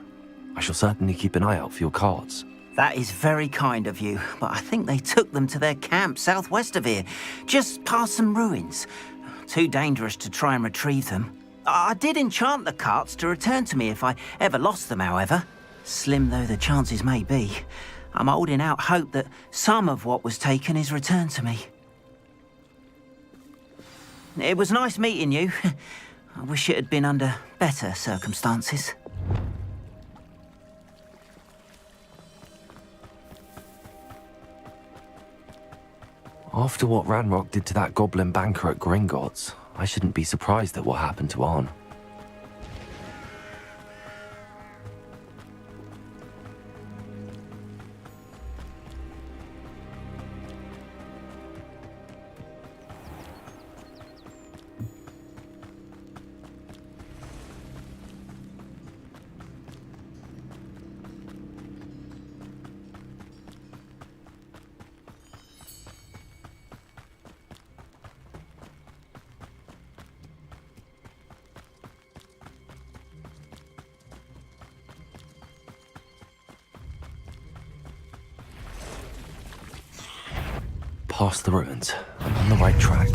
S2: I shall certainly keep an eye out for your cards.
S18: That is very kind of you, but I think they took them to their camp southwest of here, just past some ruins. Too dangerous to try and retrieve them. I did enchant the carts to return to me if I ever lost them, however. Slim though the chances may be, I'm holding out hope that some of what was taken is returned to me. It was nice meeting you. I wish it had been under better circumstances.
S2: After what Ranrock did to that goblin banker at Gringotts, I shouldn't be surprised at what happened to Arn. Past the ruins. I'm on the right track.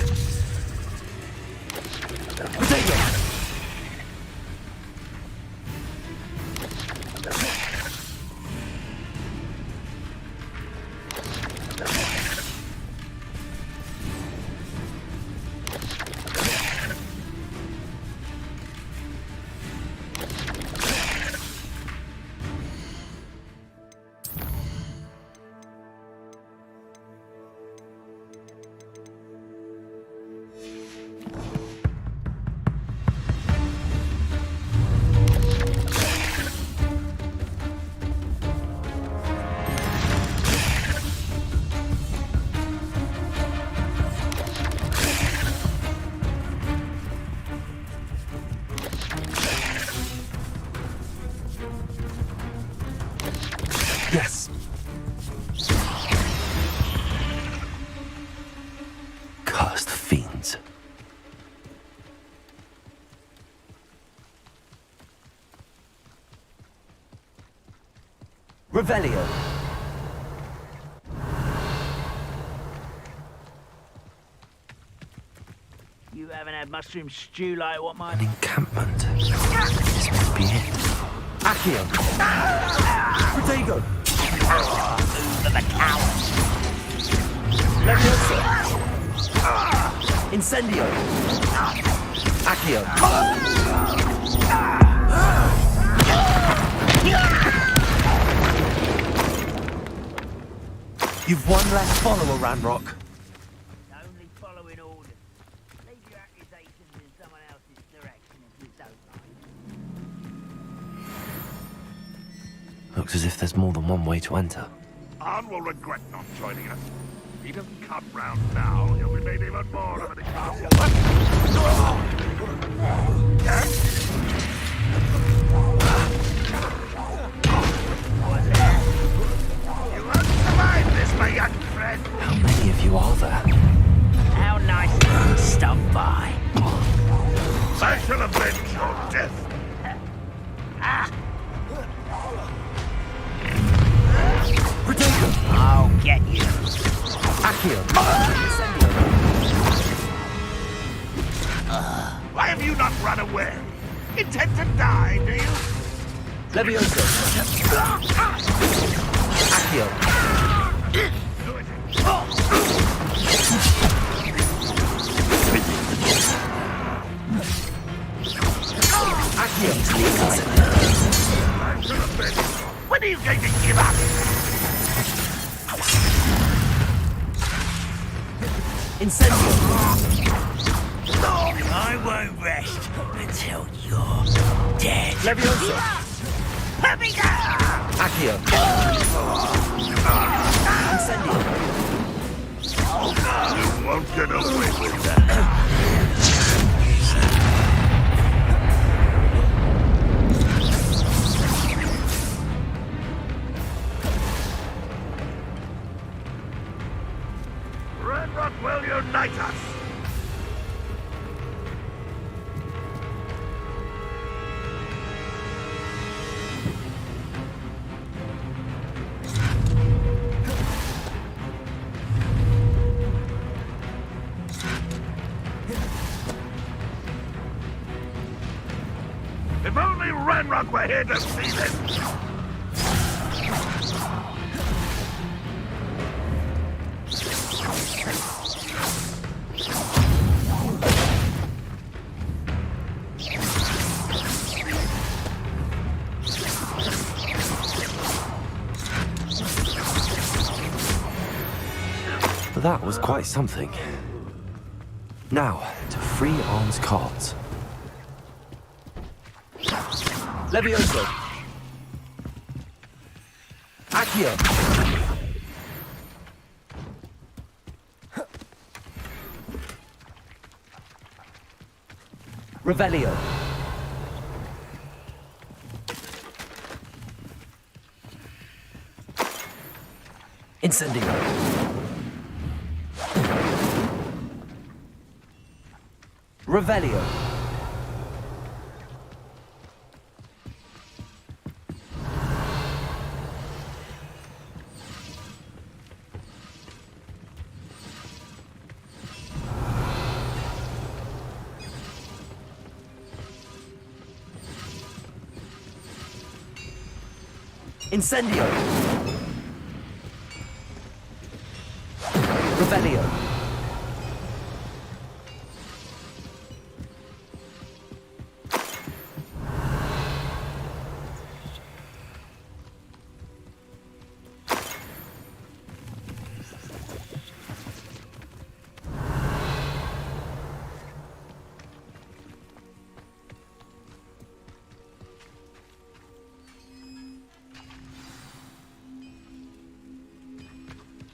S2: Revelio.
S18: You haven't had mushroom stew like what my...
S2: An encampment. This must be it. Accio. Protego.
S18: For the coward.
S2: Leviosa. Incendio. Accio. You've one less follower, Ranrock.
S18: Only following orders. Leave your accusations in someone else's direction if you don't like.
S2: Looks as if there's more than one way to enter.
S1: Arn will regret not joining us. If he doesn't come round now, he'll be made even more of an example. You won't survive this, my young friend.
S2: How many of you are there?
S18: How nice of you to stop by.
S1: I shall avenge your death.
S18: I'll get you.
S2: Accio.
S1: Why have you not run away? Intend to die, do you?
S2: Leviosa. Accio. Accio.
S1: When are you going to give up?
S2: Incendio.
S18: I won't rest until you're dead.
S2: Leviosa.
S18: Let me go!
S2: Accio. Incendio.
S1: You won't get away with that. Ranrock will unite us! If only Ranrock were here to see this!
S2: That was quite something. Now, to free Arn's cards. Levioso. Accio. Revelio. Incendio. Revelio. Incendio. Revelio.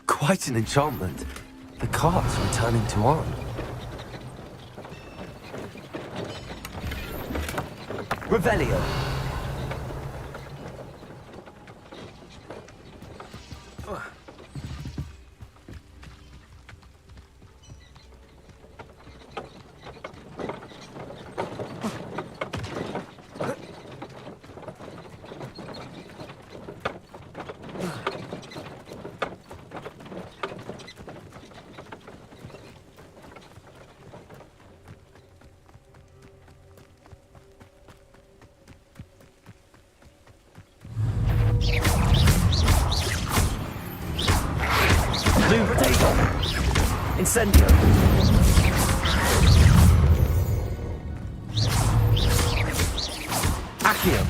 S2: Quite an enchantment. The cards returning to Arn. Revelio. Incendio. Accio.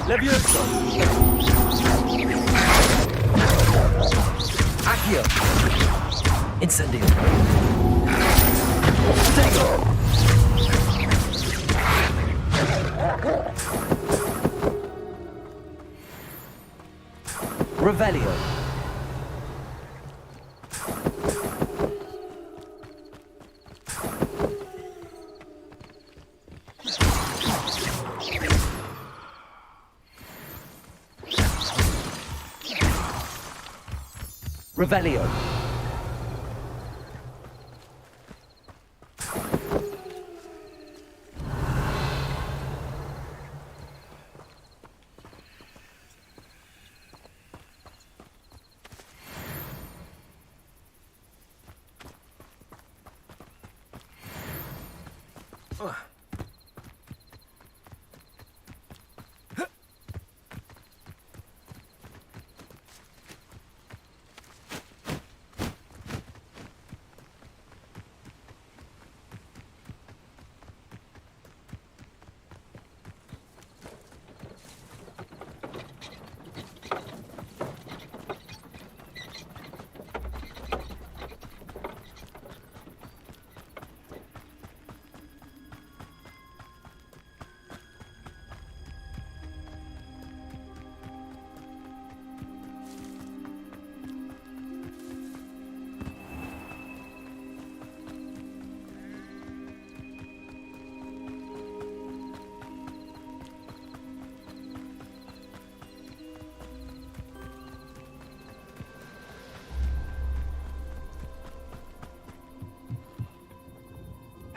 S2: Levioso. Accio. Incendio. Stego. Revelio. Revelio.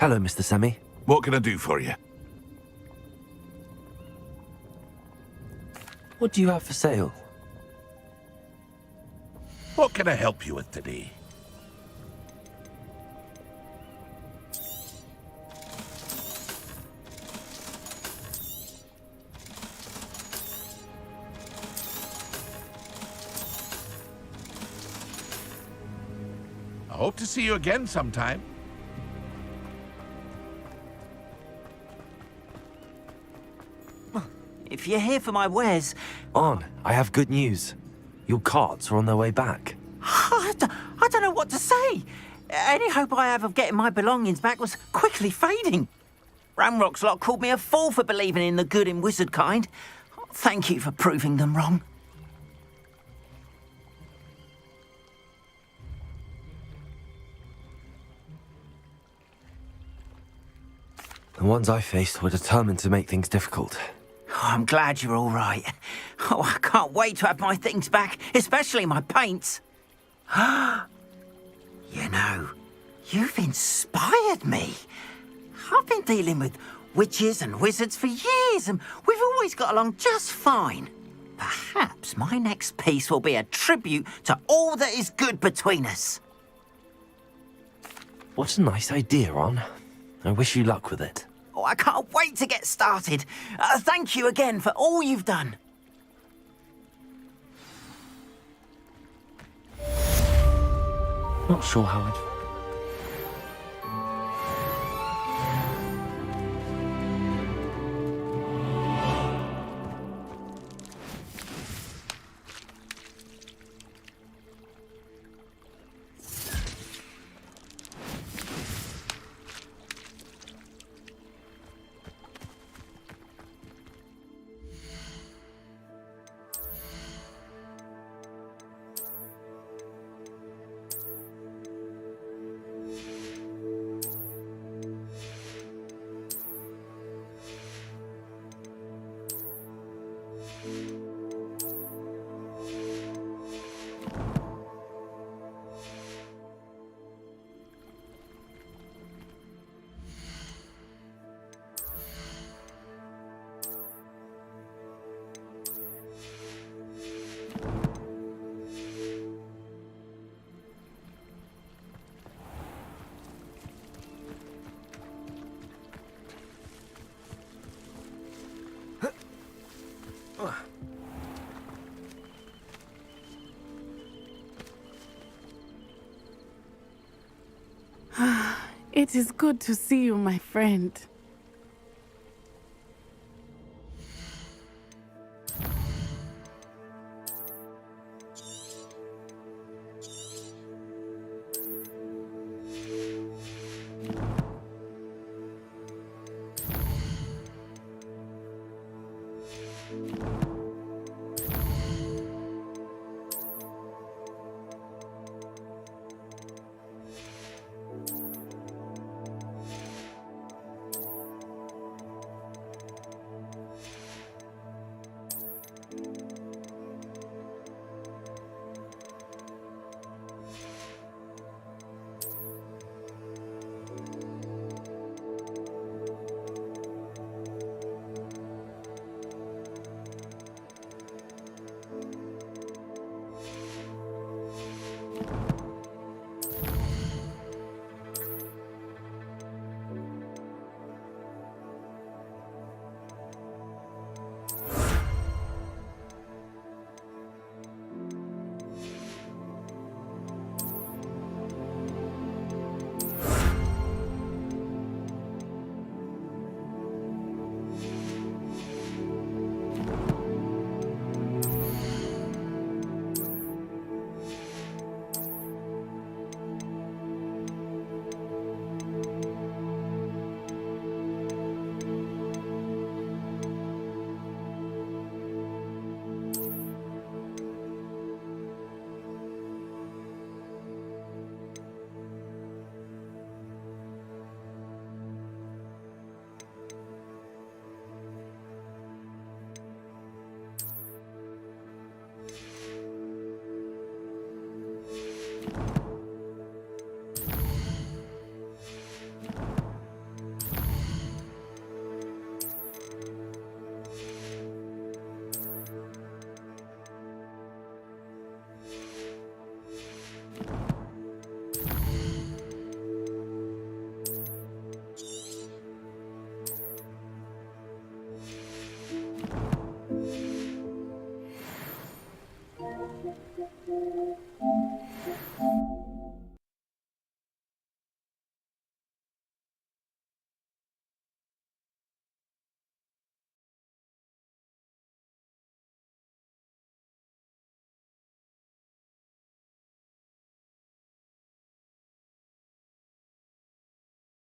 S2: Hello, Mr. Semi.
S1: What can I do for you?
S2: What do you have for sale?
S1: What can I help you with today? I hope to see you again sometime.
S18: If you're here for my wares...
S2: On, I have good news. Your carts are on their way back.
S18: I don't know what to say. Any hope I have of getting my belongings back was quickly fading. Ramrock's lot called me a fool for believing in the good in wizard kind. Thank you for proving them wrong.
S2: The ones I faced were determined to make things difficult.
S18: Oh, I'm glad you're all right. Oh, I can't wait to have my things back, especially my paints. You know, you've inspired me. I've been dealing with witches and wizards for years, and we've always got along just fine. Perhaps my next piece will be a tribute to all that is good between us.
S2: What a nice idea, Ron. I wish you luck with it.
S18: Oh, I can't wait to get started. Thank you again for all you've done.
S2: Not sure how I'd...
S8: It is good to see you, my friend.